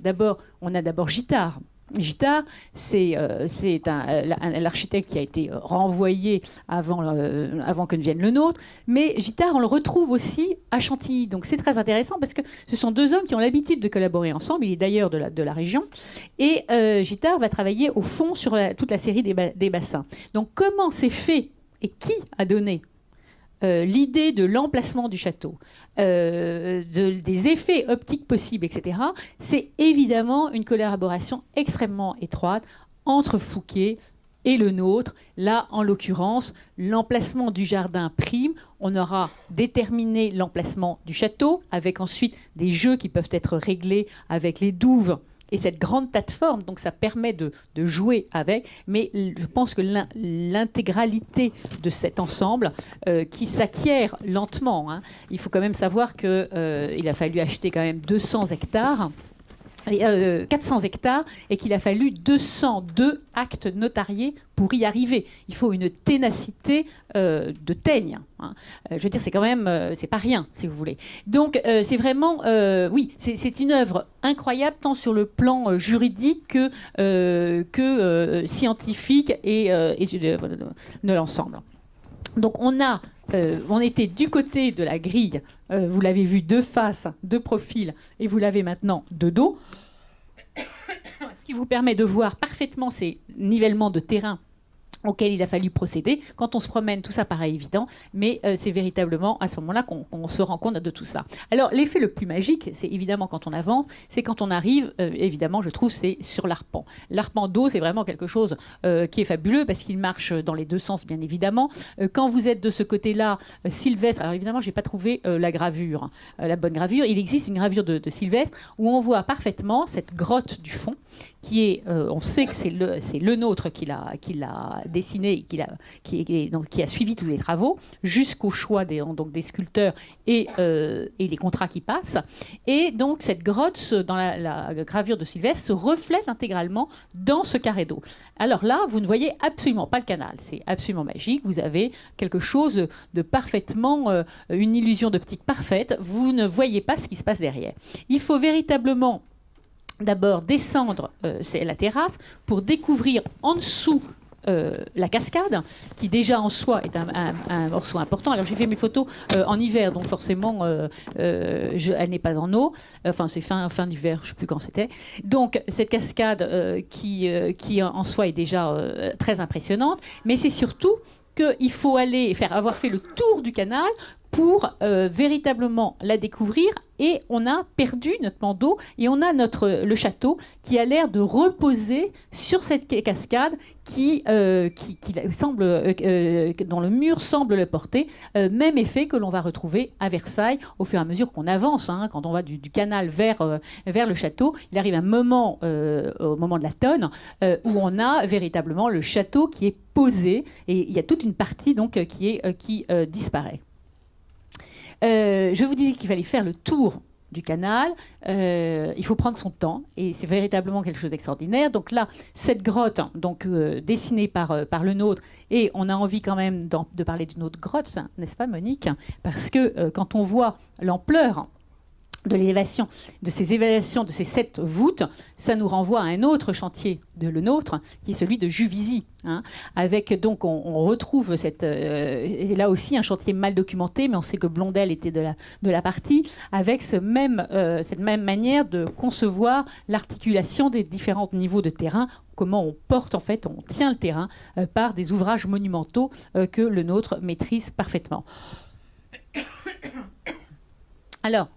on a d'abord Gittard. Gittard, c'est l'architecte qui a été renvoyé avant que ne vienne le nôtre. Mais Gittard, on le retrouve aussi à Chantilly. Donc c'est très intéressant parce que ce sont deux hommes qui ont l'habitude de collaborer ensemble. Il est d'ailleurs de la région. Et Gittard va travailler au fond sur toute la série des bassins. Donc comment c'est fait et qui a donné l'idée de l'emplacement du château, des effets optiques possibles, etc., c'est évidemment une collaboration extrêmement étroite entre Fouquet et le nôtre. Là, en l'occurrence, l'emplacement du jardin prime. On aura déterminé l'emplacement du château, avec ensuite des jeux qui peuvent être réglés avec les douves et cette grande plateforme, donc ça permet de jouer avec, mais je pense que l'intégralité de cet ensemble, qui s'acquiert lentement, hein, il faut quand même savoir qu'il a fallu acheter quand même 200 hectares, 400 hectares, et qu'il a fallu 202 actes notariés pour y arriver. Il faut une ténacité de teigne. Hein. Je veux dire, c'est quand même, c'est pas rien, si vous voulez. Donc, c'est vraiment, oui, c'est une œuvre incroyable, tant sur le plan juridique que scientifique et de l'ensemble. Donc, on était du côté de la grille. Vous l'avez vu de face, de profil, et vous l'avez maintenant de dos. Ce qui vous permet de voir parfaitement ces nivellements de terrain auquel il a fallu procéder. Quand on se promène, tout ça paraît évident, mais c'est véritablement à ce moment-là qu'on se rend compte de tout ça. Alors, l'effet le plus magique, c'est évidemment quand on avance, c'est quand on arrive, évidemment, je trouve, c'est sur l'arpent. L'arpent d'eau, c'est vraiment quelque chose qui est fabuleux, parce qu'il marche dans les deux sens, bien évidemment. Quand vous êtes de ce côté-là, Sylvestre, alors évidemment, je n'ai pas trouvé la gravure, la bonne gravure. Il existe une gravure de Sylvestre, où on voit parfaitement cette grotte du fond, qui est, on sait que c'est le nôtre qui l'a dessiné, qui a suivi tous les travaux, jusqu'au choix des sculpteurs et les contrats qui passent. Et donc cette grotte, dans la gravure de Sylvestre, se reflète intégralement dans ce carré d'eau. Alors là, vous ne voyez absolument pas le canal. C'est absolument magique. Vous avez quelque chose de parfaitement, une illusion d'optique parfaite. Vous ne voyez pas ce qui se passe derrière. Il faut véritablement d'abord descendre la terrasse pour découvrir en dessous la cascade, qui déjà en soi est un morceau important. Alors j'ai fait mes photos en hiver, donc forcément elle n'est pas en eau. Enfin c'est fin d'hiver, je ne sais plus quand c'était. Donc cette cascade qui en soi est déjà très impressionnante, mais c'est surtout qu'il faut avoir fait le tour du canal pour véritablement la découvrir, et on a perdu notre pan d'eau et on a le château qui a l'air de reposer sur cette cascade qui semble, dont le mur semble le porter. Même effet que l'on va retrouver à Versailles au fur et à mesure qu'on avance. Hein, quand on va du canal vers le château, il arrive un moment, au moment de la tonne, où on a véritablement le château qui est posé, et il y a toute une partie donc qui disparaît. Je vous disais qu'il fallait faire le tour du canal. Il faut prendre son temps, et c'est véritablement quelque chose d'extraordinaire. Donc là, cette grotte, donc dessinée par le nôtre, et on a envie quand même de parler d'une autre grotte, n'est-ce pas, Monique? Parce que quand on voit l'ampleur de l'élévation, de ces élévations, de ces 7 voûtes, ça nous renvoie à un autre chantier de le nôtre, qui est celui de Juvisy. Hein, avec, donc, on retrouve là aussi un chantier mal documenté, mais on sait que Blondel était de la partie, avec cette même manière de concevoir l'articulation des différents niveaux de terrain, comment on porte, en fait, on tient le terrain par des ouvrages monumentaux que le nôtre maîtrise parfaitement. Alors,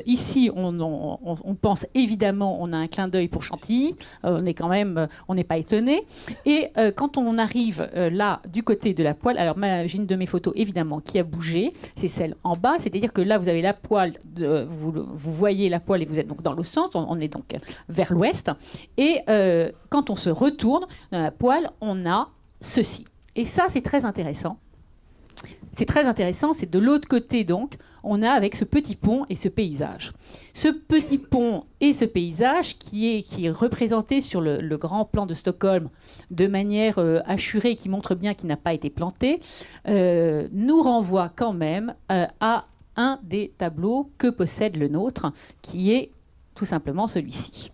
ici, on pense évidemment, on a un clin d'œil pour Chantilly, on n'est pas étonné. Et quand on arrive là, du côté de la poêle, alors j'ai une de mes photos évidemment qui a bougé, c'est celle en bas, c'est-à-dire que là, vous avez la poêle, vous voyez la poêle et vous êtes donc dans le centre, on est donc vers l'ouest. Et quand on se retourne dans la poêle, on a ceci. Et ça, c'est très intéressant. C'est très intéressant, c'est de l'autre côté donc, on a avec ce petit pont et ce paysage. Ce petit pont et ce paysage qui est représenté sur le grand plan de Stockholm de manière assurée, qui montre bien qu'il n'a pas été planté, nous renvoie quand même à un des tableaux que possède le nôtre, qui est tout simplement celui-ci.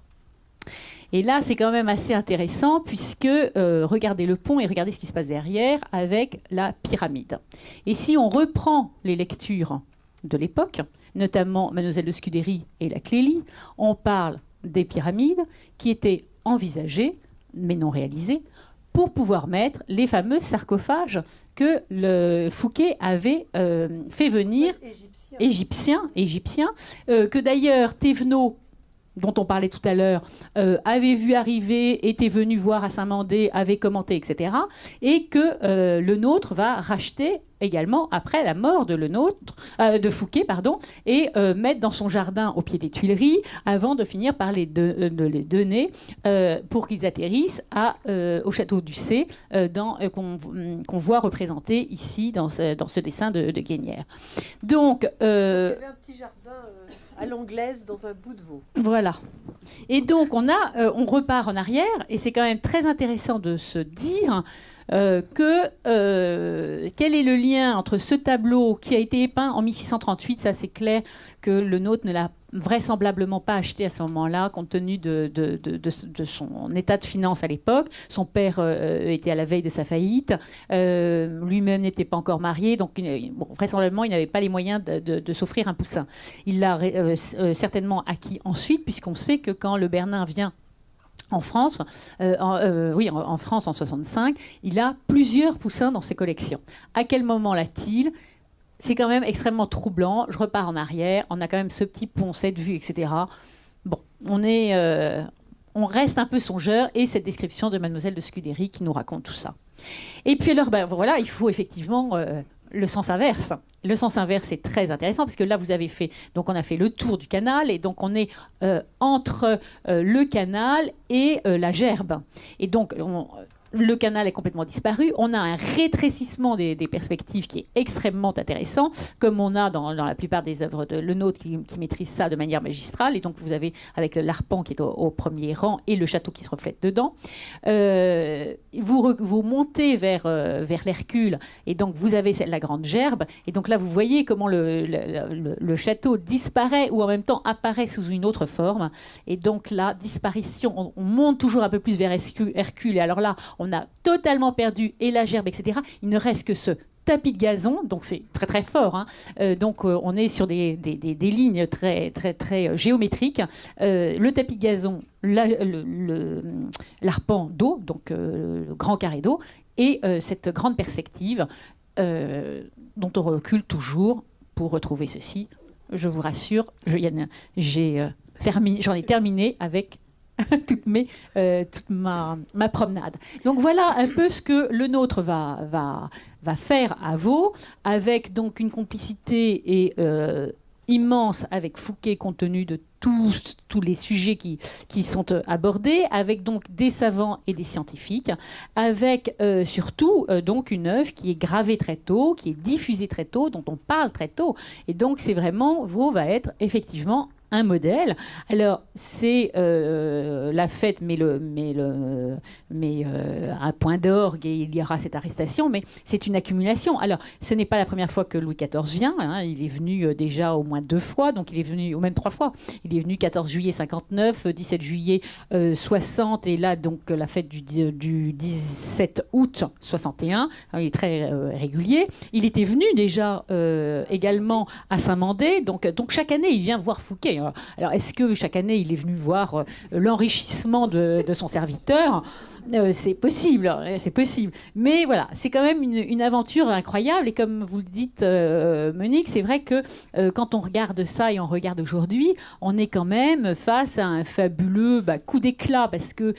Et là, c'est quand même assez intéressant puisque regardez le pont et regardez ce qui se passe derrière avec la pyramide. Et si on reprend les lectures de l'époque, notamment Mademoiselle de Scudéry et la Clélie, on parle des pyramides qui étaient envisagées, mais non réalisées, pour pouvoir mettre les fameux sarcophages que Fouquet avait fait venir, égyptiens, que d'ailleurs Thévenot, dont on parlait tout à l'heure, avait vu arriver, était venu voir à Saint-Mandé, avait commenté, etc. Et que le nôtre va racheter également après la mort de Fouquet, et mettre dans son jardin au pied des Tuileries, avant de finir par les donner pour qu'ils atterrissent au château d'Ussé, qu'on voit représenté ici dans ce dessin de Guénière. Donc, il y avait un petit jardin à l'anglaise dans un bout de veau. Voilà. Et donc on repart en arrière, et c'est quand même très intéressant de se dire quel est le lien entre ce tableau qui a été peint en 1638, ça c'est clair que le nôtre ne l'a vraisemblablement pas acheté à ce moment-là, compte tenu de son état de finance à l'époque. Son père était à la veille de sa faillite, lui-même n'était pas encore marié, donc vraisemblablement il n'avait pas les moyens de s'offrir un poussin. Il l'a certainement acquis ensuite, puisqu'on sait que quand le Bernin vient en France, en France en 65, il a plusieurs poussins dans ses collections. À quel moment l'a-t-il ? C'est quand même extrêmement troublant. Je repars en arrière, on a quand même ce petit pont, cette vue, etc. Bon, on reste un peu songeur, et cette description de Mademoiselle de Scudéry qui nous raconte tout ça. Et puis alors, voilà, il faut effectivement le sens inverse. Le sens inverse est très intéressant parce que là, on a fait le tour du canal, et donc on est entre le canal et la gerbe. Et donc, le canal est complètement disparu. On a un rétrécissement des perspectives qui est extrêmement intéressant, comme on a dans la plupart des œuvres de Le Nôtre qui maîtrise ça de manière magistrale. Et donc vous avez avec l'arpent qui est au premier rang et le château qui se reflète dedans. Vous montez vers l'Hercule, et donc vous avez la grande gerbe. Et donc là vous voyez comment le château disparaît ou en même temps apparaît sous une autre forme. Et donc la disparition, on monte toujours un peu plus vers Hercule. Et alors là, on a totalement perdu et la gerbe, etc. Il ne reste que ce tapis de gazon, donc c'est très très fort. Hein. Donc on est sur des lignes très très très géométriques. Le tapis de gazon, l'arpent d'eau, donc le grand carré d'eau, et cette grande perspective dont on recule toujours pour retrouver ceci. Je vous rassure, j'en ai terminé avec toute ma promenade. Donc voilà un peu ce que le nôtre va faire à Vaud, avec donc une complicité immense avec Fouquet, compte tenu de tous les sujets qui sont abordés, avec donc des savants et des scientifiques, avec surtout donc une œuvre qui est gravée très tôt, qui est diffusée très tôt, dont on parle très tôt. Et donc c'est vraiment, Vaud va être effectivement un modèle. Alors c'est la fête, mais un point d'orgue, et il y aura cette arrestation, mais c'est une accumulation. Alors ce n'est pas la première fois que Louis XIV vient, hein, il est venu déjà au moins 2 fois, donc il est venu, ou même 3 fois. Il est venu 14 juillet 59, 17 juillet 60, et là donc la fête du 17 août 61. Il est très régulier. Il était venu déjà également à Saint-Mandé, donc chaque année il vient voir Fouquet. Alors, est-ce que chaque année, il est venu voir l'enrichissement de son serviteur ? C'est possible, c'est possible. Mais voilà, c'est quand même une aventure incroyable. Et comme vous le dites, Monique, c'est vrai que quand on regarde ça et on regarde aujourd'hui, on est quand même face à un fabuleux coup d'éclat parce que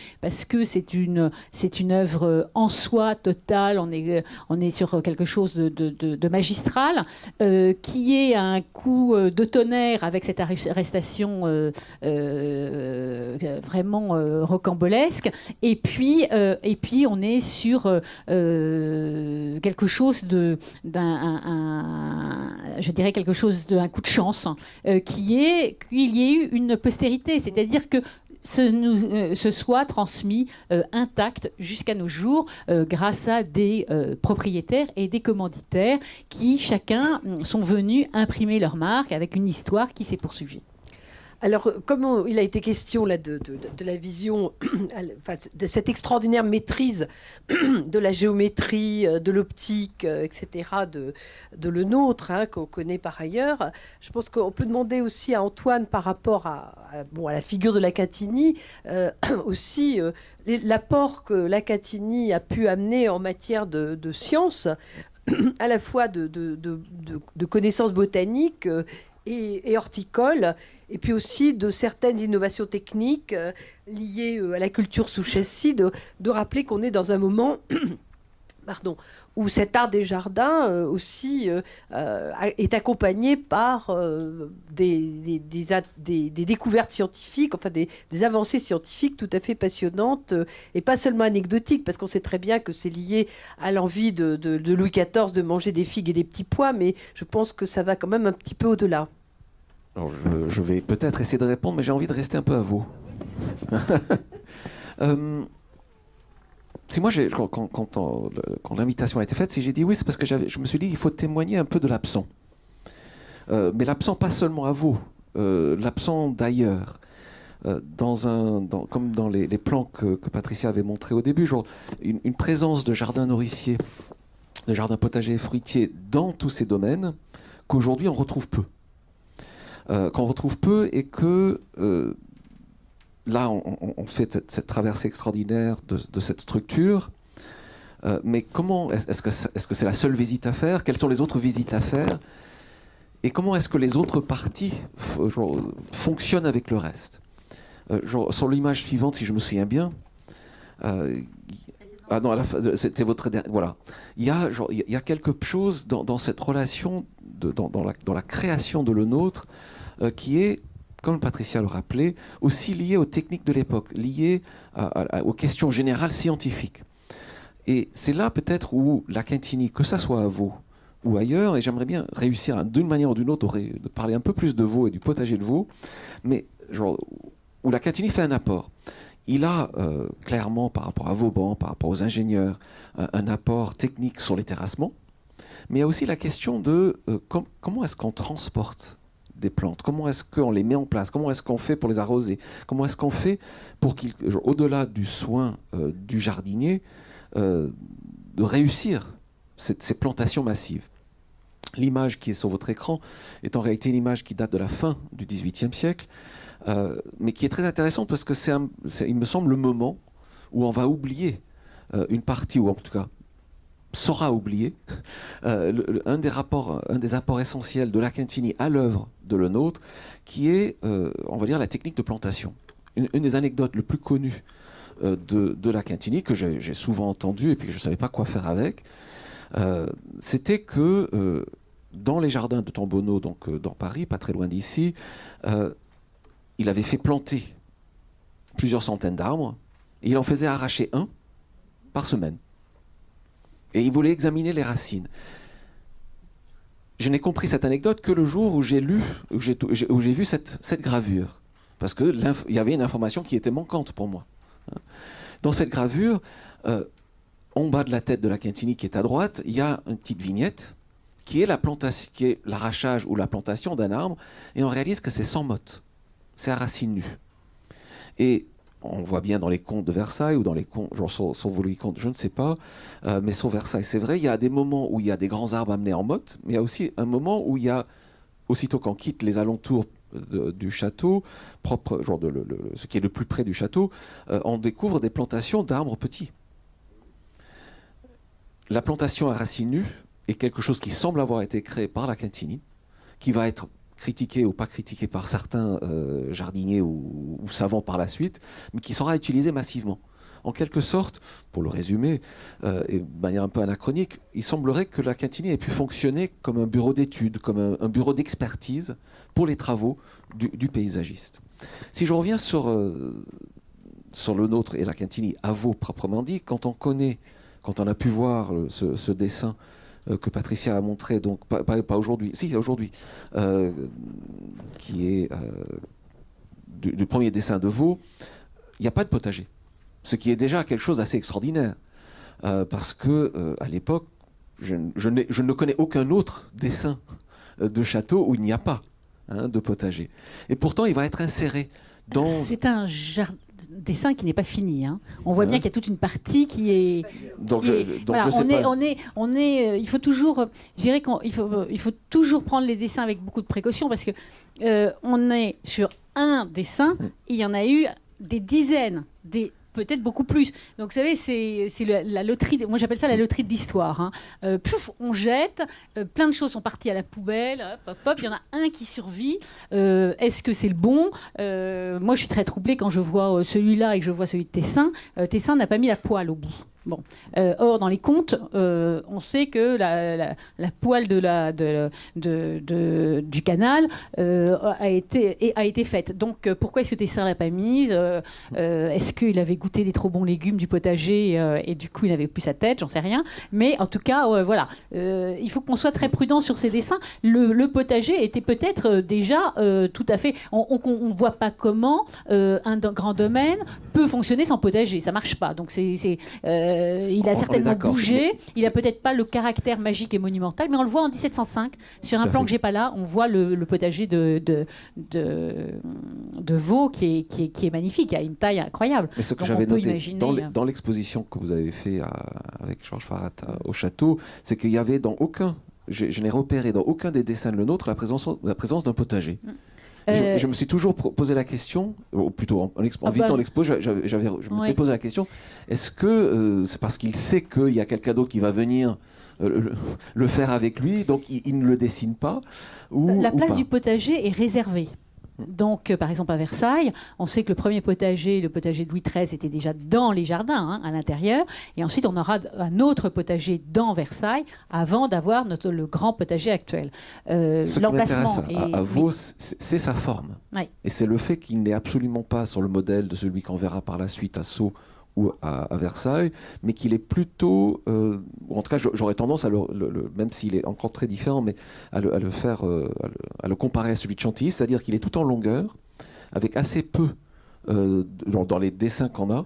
c'est une œuvre en soi totale. On est sur quelque chose de magistral qui est un coup de tonnerre avec cette arrestation vraiment rocambolesque. Et puis, on est sur quelque chose je dirais quelque chose d'un coup de chance, qu'il y ait eu une postérité, c'est-à-dire que ce soit transmis intact jusqu'à nos jours grâce à des propriétaires et des commanditaires qui chacun sont venus imprimer leur marque avec une histoire qui s'est poursuivie. Alors, comme il a été question là, de la vision, de cette extraordinaire maîtrise de la géométrie, de l'optique, etc., de le nôtre, qu'on connaît par ailleurs, je pense qu'on peut demander aussi à Antoine, par rapport à la figure de la Catini, aussi l'apport que la Catini a pu amener en matière de sciences, à la fois de connaissances botaniques et horticoles, et puis aussi de certaines innovations techniques liées à la culture sous châssis, de rappeler qu'on est dans un moment où cet art des jardins aussi est accompagné par des découvertes scientifiques, enfin des avancées scientifiques tout à fait passionnantes et pas seulement anecdotiques, parce qu'on sait très bien que c'est lié à l'envie de Louis XIV de manger des figues et des petits pois, mais je pense que ça va quand même un petit peu au-delà. Alors, je vais peut-être essayer de répondre, mais j'ai envie de rester un peu à vous. Si moi, quand l'invitation a été faite, si j'ai dit oui, c'est parce que je me suis dit qu'il faut témoigner un peu de l'absent. Mais l'absent pas seulement à vous, l'absent d'ailleurs. Comme dans les plans que Patricia avait montrés au début, genre une présence de jardin nourricier, de jardin potager et fruitier dans tous ces domaines qu'aujourd'hui on retrouve peu. Qu'on retrouve peu et que là on fait cette traversée extraordinaire de cette structure, mais comment est-ce que c'est la seule visite à faire? Quelles sont les autres visites à faire? Et comment est-ce que les autres parties fonctionnent avec le reste? Sur l'image suivante, si je me souviens bien, non, c'était votre dernière. Voilà. Il y a quelque chose dans cette relation, dans la création de le nôtre, qui est, comme Patricia le rappelait, aussi lié aux techniques de l'époque, lié aux questions générales scientifiques. Et c'est là peut-être où la Catini, que ça soit à Vaud ou ailleurs, et j'aimerais bien réussir d'une manière ou d'une autre de parler un peu plus de Vaud et du potager de Vaud, mais où la Catini fait un apport. Il a clairement, par rapport à Vauban, par rapport aux ingénieurs, un apport technique sur les terrassements, mais il y a aussi la question de comment est-ce qu'on transporte des plantes, comment est-ce qu'on les met en place, comment est-ce qu'on fait pour les arroser, comment est-ce qu'on fait pour au-delà du soin du jardinier, de réussir ces plantations massives. L'image qui est sur votre écran est en réalité une image qui date de la fin du XVIIIe siècle, mais qui est très intéressante parce que c'est, il me semble, le moment où on va oublier une partie, ou en tout cas saura oublier, un des apports essentiels de la Catini à l'œuvre de le nôtre, qui est, on va dire, la technique de plantation. Une des anecdotes les plus connues de la Catini, que j'ai souvent entendue et puis que je ne savais pas quoi faire avec, c'était que dans les jardins de Tambonneau, donc dans Paris, pas très loin d'ici, il avait fait planter plusieurs centaines d'arbres et il en faisait arracher un par semaine. Et il voulait examiner les racines. Je n'ai compris cette anecdote que le jour où j'ai vu cette gravure. Parce qu'il y avait une information qui était manquante pour moi. Dans cette gravure, en bas de la tête de la Catini qui est à droite, il y a une petite vignette qui est l'arrachage ou la plantation d'un arbre. Et on réalise que c'est sans motte. C'est à racines nues. Et on voit bien dans les contes de Versailles ou dans les contes, genre sur vos contes, je ne sais pas, mais sur Versailles, c'est vrai, il y a des moments où il y a des grands arbres amenés en motte, mais il y a aussi un moment où il y a, aussitôt qu'on quitte les alentours du château, propre, genre ce qui est le plus près du château, on découvre des plantations d'arbres petits. La plantation à racines nues est quelque chose qui semble avoir été créé par la Quintini, qui va être critiqué ou pas critiqué par certains jardiniers ou savants par la suite, mais qui sera utilisé massivement. En quelque sorte, pour le résumer, et de manière un peu anachronique, il semblerait que la Quintini ait pu fonctionner comme un bureau d'études, comme un bureau d'expertise pour les travaux du paysagiste. Si je reviens sur le nôtre et la Quintini à Vaux proprement dit, quand on a pu voir ce dessin que Patricia a montré, donc pas aujourd'hui, si aujourd'hui, qui est du premier dessin de Vaux, il n'y a pas de potager. Ce qui est déjà quelque chose d'assez extraordinaire. Parce que à l'époque, je ne connais aucun autre dessin de château où il n'y a pas de potager. Et pourtant, il va être inséré dans... C'est un dessin qui n'est pas fini. Hein. On voit bien qu'il y a toute une partie qui est... Il faut toujours... Je dirais qu'il faut toujours prendre les dessins avec beaucoup de précaution parce que on est sur un dessin, il y en a eu des dizaines, peut-être beaucoup plus. Donc, vous savez, c'est la loterie. Moi, j'appelle ça la loterie de l'histoire. Hein. On jette. Plein de choses sont parties à la poubelle. Hop. Il y en a un qui survit. Est-ce que c'est le bon ? Moi, je suis très troublée quand je vois celui-là et que je vois celui de Tessin. Tessin n'a pas mis la poêle au bout. Bon. Or, dans les contes, on sait que la poêle du canal a été faite. Donc, pourquoi est-ce que Tessin l'a pas mise ? Est-ce qu'il avait goûté des trop bons légumes du potager et du coup, il n'avait plus sa tête ? J'en sais rien. Mais en tout cas, voilà. Il faut qu'on soit très prudent sur ces dessins. Le potager était peut-être déjà tout à fait... On ne voit pas comment un grand domaine peut fonctionner sans potager. Ça ne marche pas. Donc, il a certainement bougé, il n'a peut-être pas le caractère magique et monumental, mais on le voit en 1705, sur un plan que j'ai pas là, on voit le potager de Vaux qui est magnifique, il a une taille incroyable. Mais ce que j'avais noté dans l'exposition que vous avez fait avec Georges Farhat au château, c'est qu'il y avait je n'ai repéré dans aucun des dessins de le nôtre la présence d'un potager. Je me suis toujours posé la question, ou plutôt en visitant l'expo, je me suis posé la question, est-ce que c'est parce qu'il sait qu'il y a quelqu'un d'autre qui va venir le faire avec lui, donc il ne le dessine pas La place pas du potager est réservée. Donc, par exemple, à Versailles, on sait que le premier potager, le potager de Louis XIII, était déjà dans les jardins, à l'intérieur. Et ensuite, on aura un autre potager dans Versailles avant d'avoir le grand potager actuel. Ce qui m'intéresse à Vaux, c'est sa forme. Oui. Et c'est le fait qu'il n'est absolument pas sur le modèle de celui qu'on verra par la suite à Sceaux ou à Versailles, mais qu'il est plutôt, en tout cas j'aurais tendance à même s'il est encore très différent, mais à le comparer à celui de Chantilly, c'est-à-dire qu'il est tout en longueur, avec assez peu, dans les dessins qu'on a,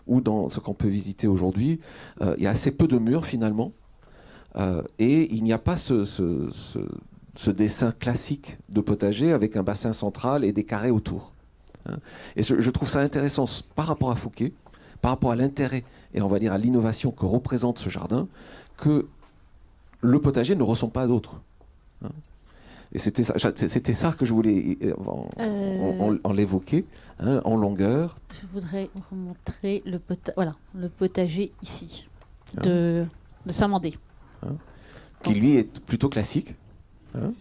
ou dans ce qu'on peut visiter aujourd'hui, il y a assez peu de murs finalement, et il n'y a pas ce dessin classique de potager avec un bassin central et des carrés autour. Hein. Et je trouve ça intéressant par rapport à Fouquet, par rapport à l'intérêt et on va dire à l'innovation que représente ce jardin, que le potager ne ressemble pas à d'autres. Hein. Et c'était ça que je voulais en l'évoquer, hein, en longueur. Je voudrais vous montrer le potager ici, de Saint-Mandé. Hein. Qui lui est plutôt classique. Hein.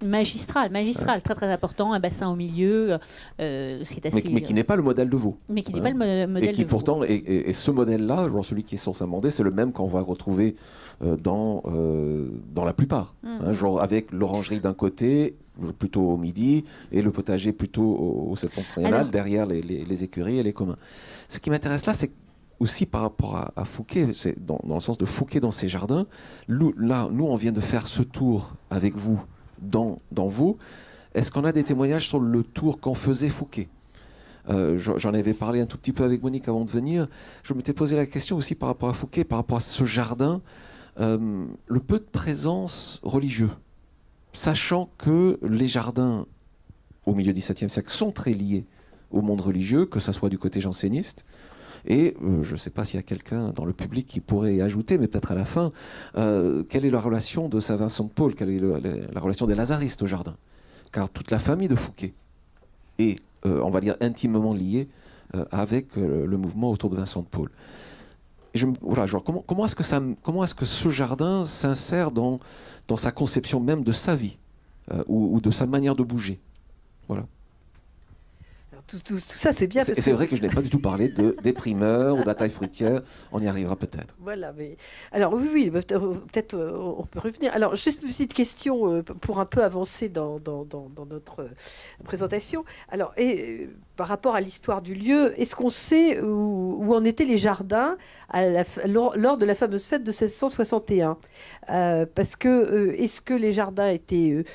Magistral, très très important, un bassin au milieu, ce qui est assez... mais qui n'est pas le modèle de Vaux. Mais qui n'est pas le modèle de Vaux. Et qui pourtant, et ce modèle-là, genre celui qui est sur Saint-Mandé, c'est le même qu'on va retrouver dans la plupart. Hein, genre avec l'orangerie d'un côté, plutôt au midi, et le potager plutôt au septentrional, derrière les écuries et les communs. Ce qui m'intéresse là, c'est aussi par rapport à Fouquet, c'est dans le sens de Fouquet dans ses jardins. Nous, on vient de faire ce tour avec vous dans Vaux. Est-ce qu'on a des témoignages sur le tour qu'en faisait Fouquet ? J'en avais parlé un tout petit peu avec Monique avant de venir. Je m'étais posé la question aussi par rapport à Fouquet, par rapport à ce jardin, le peu de présence religieuse, sachant que les jardins au milieu du XVIIe siècle sont très liés au monde religieux, que ce soit du côté janséniste. Et je ne sais pas s'il y a quelqu'un dans le public qui pourrait y ajouter, mais peut-être à la fin, quelle est la relation de Saint Vincent de Paul, quelle est la relation des lazaristes au jardin ? Car toute la famille de Fouquet est, on va dire, intimement lié avec le mouvement autour de Vincent de Paul. Et voilà, genre, comment est-ce que ce jardin s'insère dans sa conception même de sa vie ou de sa manière de bouger? Voilà. Tout ça, c'est bien. C'est vrai que je n'ai pas du tout parlé des primeurs ou de la taille fruitière. On y arrivera peut-être. Voilà, mais alors oui, peut-être on peut revenir. Alors juste une petite question pour un peu avancer dans notre présentation. Alors, par rapport à l'histoire du lieu, est-ce qu'on sait où en étaient les jardins lors de la fameuse fête de 1661 parce que est-ce que les jardins étaient,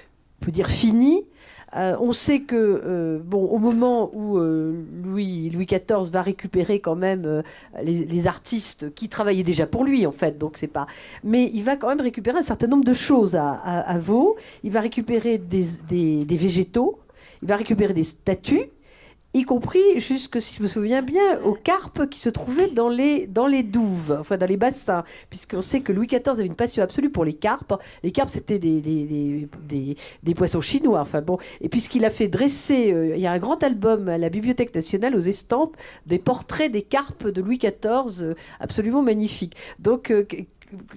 on peut dire, finis? On sait que, au moment où Louis XIV va récupérer quand même les artistes qui travaillaient déjà pour lui, en fait, donc c'est pas. Mais il va quand même récupérer un certain nombre de choses à Vaux. Il va récupérer des végétaux, il va récupérer des statues, y compris, jusque, si je me souviens bien, aux carpes qui se trouvaient dans les douves, enfin dans les bassins, puisqu'on sait que Louis XIV avait une passion absolue pour les carpes. Les carpes, c'était des poissons chinois. Enfin bon, et puisqu'il a fait dresser, il y a un grand album à la Bibliothèque nationale aux estampes, des portraits des carpes de Louis XIV, absolument magnifiques. Donc,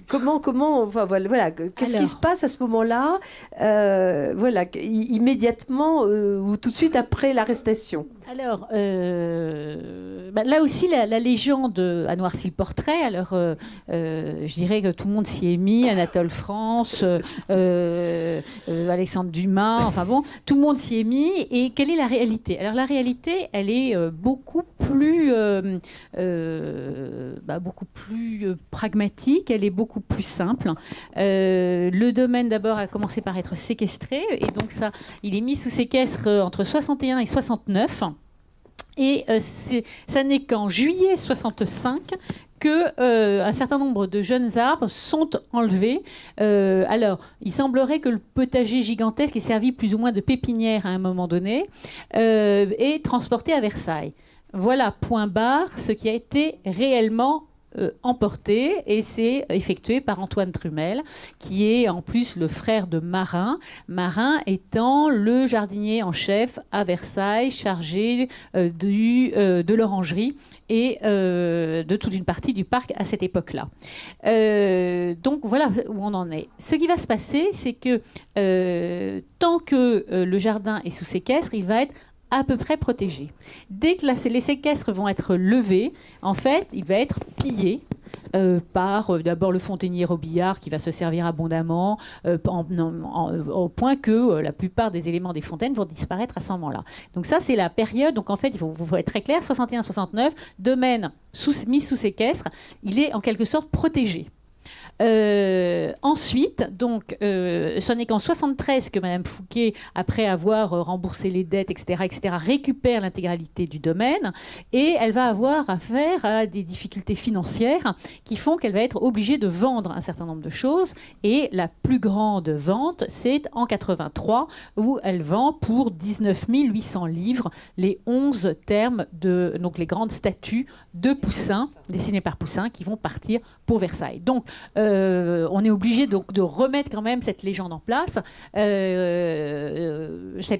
comment, enfin, voilà, qu'est-ce qui se passe à ce moment-là, voilà, immédiatement ou tout de suite après l'arrestation? Alors, là aussi, la légende a noirci le portrait. Alors, je dirais que tout le monde s'y est mis. Anatole France, Alexandre Dumas, enfin bon, tout le monde s'y est mis. Et quelle est la réalité? Alors, la réalité, elle est beaucoup plus pragmatique, elle est beaucoup plus simple. Le domaine, d'abord, a commencé par être séquestré. Et donc, il est mis sous séquestre entre 61 et 69. Et ça n'est qu'en juillet 65 qu'un certain nombre de jeunes arbres sont enlevés. Alors, il semblerait que le potager gigantesque ait servi plus ou moins de pépinière à un moment donné est transporté à Versailles. Voilà, point barre, ce qui a été réellement emporté, et c'est effectué par Antoine Trumel, qui est en plus le frère de Marin. Marin étant le jardinier en chef à Versailles, chargé de l'orangerie et de toute une partie du parc à cette époque-là. Donc voilà où on en est. Ce qui va se passer, c'est que tant que le jardin est sous séquestre, il va être à peu près protégé. Dès que les séquestres vont être levés, en fait, il va être pillé par d'abord le fontainier Robillard qui va se servir abondamment au point que la plupart des éléments des fontaines vont disparaître à ce moment-là. Donc ça, c'est la période. Donc en fait, il faut être très clair, 61-69, domaine mis sous séquestre, il est en quelque sorte protégé. Ensuite, donc, ce n'est qu'en 73 que Madame Fouquet, après avoir remboursé les dettes, etc., récupère l'intégralité du domaine, et elle va avoir affaire à des difficultés financières qui font qu'elle va être obligée de vendre un certain nombre de choses. Et la plus grande vente, c'est en 83, où elle vend pour 19 800 livres les 11 termes donc les grandes statues de Poussin, dessinées par Poussin, qui vont partir pour Versailles. Donc, on est obligé de remettre quand même cette légende en place. Cette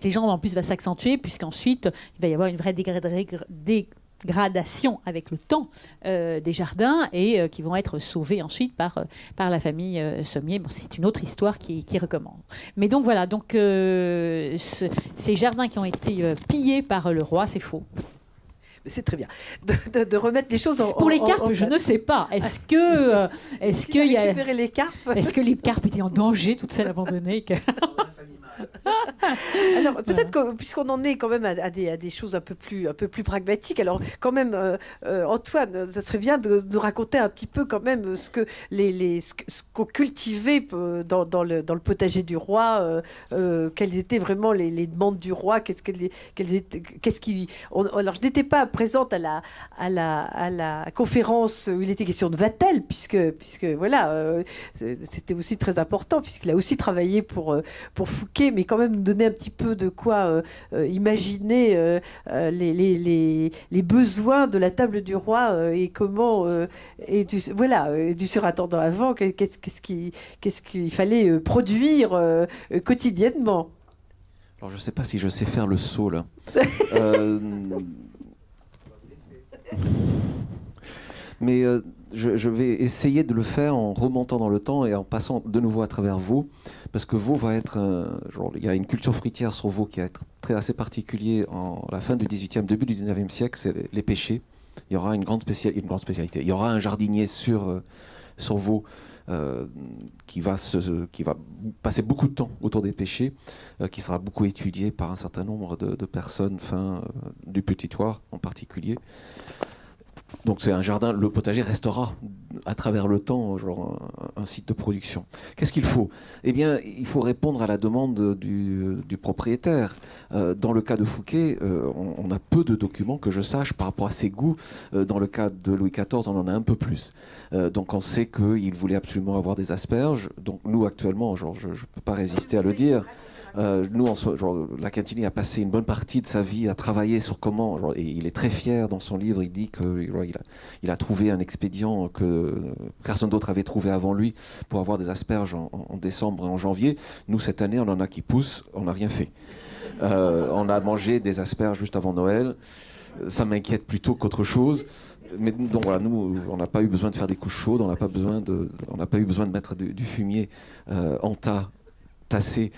légende, en plus, va s'accentuer, puisqu'ensuite, il va y avoir une vraie dégradation avec le temps des jardins, et qui vont être sauvés ensuite par la famille Sommier. Bon, c'est une autre histoire qui recommande. Mais donc, voilà. Donc, ces jardins qui ont été pillés par le roi, c'est faux. C'est très bien de remettre les choses en pour les carpes, je ne sais pas. Est-ce que il a récupéré les carpes? Est-ce que les carpes étaient en danger, toutes celles abandonnées Alors peut-être que, puisqu'on en est quand même à des choses un peu plus pragmatiques, alors quand même Antoine, ça serait bien de raconter un petit peu quand même ce que ce qu'on cultivait dans le potager du roi, quelles étaient vraiment les demandes du roi, alors je n'étais pas présente à la conférence où il était question de Vatel, puisque voilà, c'était aussi très important, puisqu'il a aussi travaillé pour Fouquet, mais quand même nous donner un petit peu de quoi imaginer les besoins de la table du roi, et comment du surintendant avant, qu'est-ce qu'il fallait produire quotidiennement. Alors, je ne sais pas si je sais faire le saut, là. Mais je vais essayer de le faire en remontant dans le temps et en passant de nouveau à travers Vaud, parce que Vaud va être... il y a une culture fruitière sur Vaud qui va être assez particulier en la fin du XVIIIe, début du XIXe siècle, c'est les pêchers. Il y aura une grande spécialité. Il y aura un jardinier sur Vaud qui va passer beaucoup de temps autour des pêchers, qui sera beaucoup étudié par un certain nombre de personnes, du Petit Thouars en particulier. Donc c'est un jardin, le potager restera à travers le temps un site de production. Qu'est-ce qu'il faut ? Eh bien, il faut répondre à la demande du propriétaire. Dans le cas de Fouquet, on a peu de documents que je sache par rapport à ses goûts. Dans le cas de Louis XIV, on en a un peu plus. Donc on sait qu'il voulait absolument avoir des asperges. Donc nous, actuellement, je ne peux pas résister à le dire. La Cantini a passé une bonne partie de sa vie à travailler sur comment, et il est très fier dans son livre, il dit qu'il a trouvé un expédient que personne d'autre avait trouvé avant lui pour avoir des asperges en décembre et en janvier. Nous, cette année, on en a qui poussent, on n'a rien fait. On a mangé des asperges juste avant Noël. Ça m'inquiète plutôt qu'autre chose. Mais donc voilà, nous, on n'a pas eu besoin de faire des couches chaudes, on n'a pas eu besoin de mettre du fumier en tas, tassé,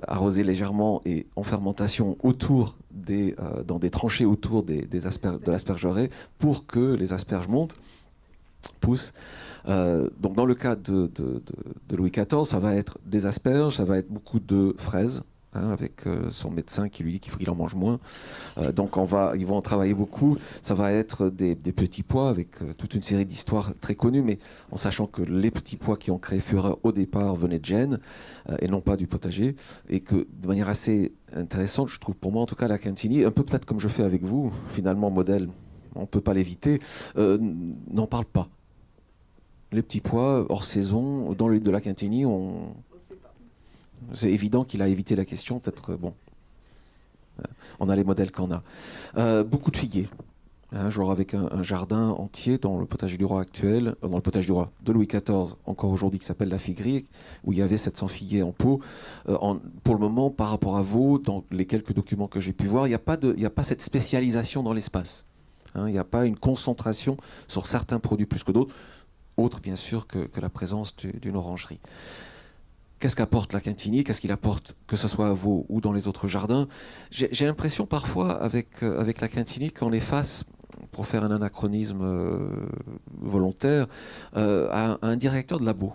arrosé légèrement et en fermentation dans des tranchées autour de l'aspergeraie pour que les asperges poussent. Donc dans le cas de Louis XIV, ça va être des asperges, ça va être beaucoup de fraises, avec son médecin qui lui dit qu'il en mange moins. Donc ils vont en travailler beaucoup. Ça va être des petits pois avec toute une série d'histoires très connues, mais en sachant que les petits pois qui ont créé Fureur au départ venaient de Gênes et non pas du potager, et que de manière assez intéressante, je trouve pour moi en tout cas, la Cantini, un peu peut-être comme je fais avec vous, finalement modèle, on ne peut pas l'éviter, n'en parle pas. Les petits pois hors saison, dans le livre de la Cantini, c'est évident qu'il a évité la question, peut-être, on a les modèles qu'on a. Beaucoup de figuiers, avec un jardin entier dans le potager du roi actuel, dans le potager du roi de Louis XIV, encore aujourd'hui, qui s'appelle la Figuerie, où il y avait 700 figuiers en pot. Pour le moment, par rapport à Vaud, dans les quelques documents que j'ai pu voir, il n'y a pas cette spécialisation dans l'espace. Il n'y a pas une concentration sur certains produits plus que d'autres, autres bien sûr que la présence d'une orangerie. Qu'est-ce qu'apporte la Cantini ? Qu'est-ce qu'il apporte, que ce soit à Vaud ou dans les autres jardins ? J'ai l'impression parfois, avec la Cantini, qu'on est face, pour faire un anachronisme volontaire, à un directeur de labo.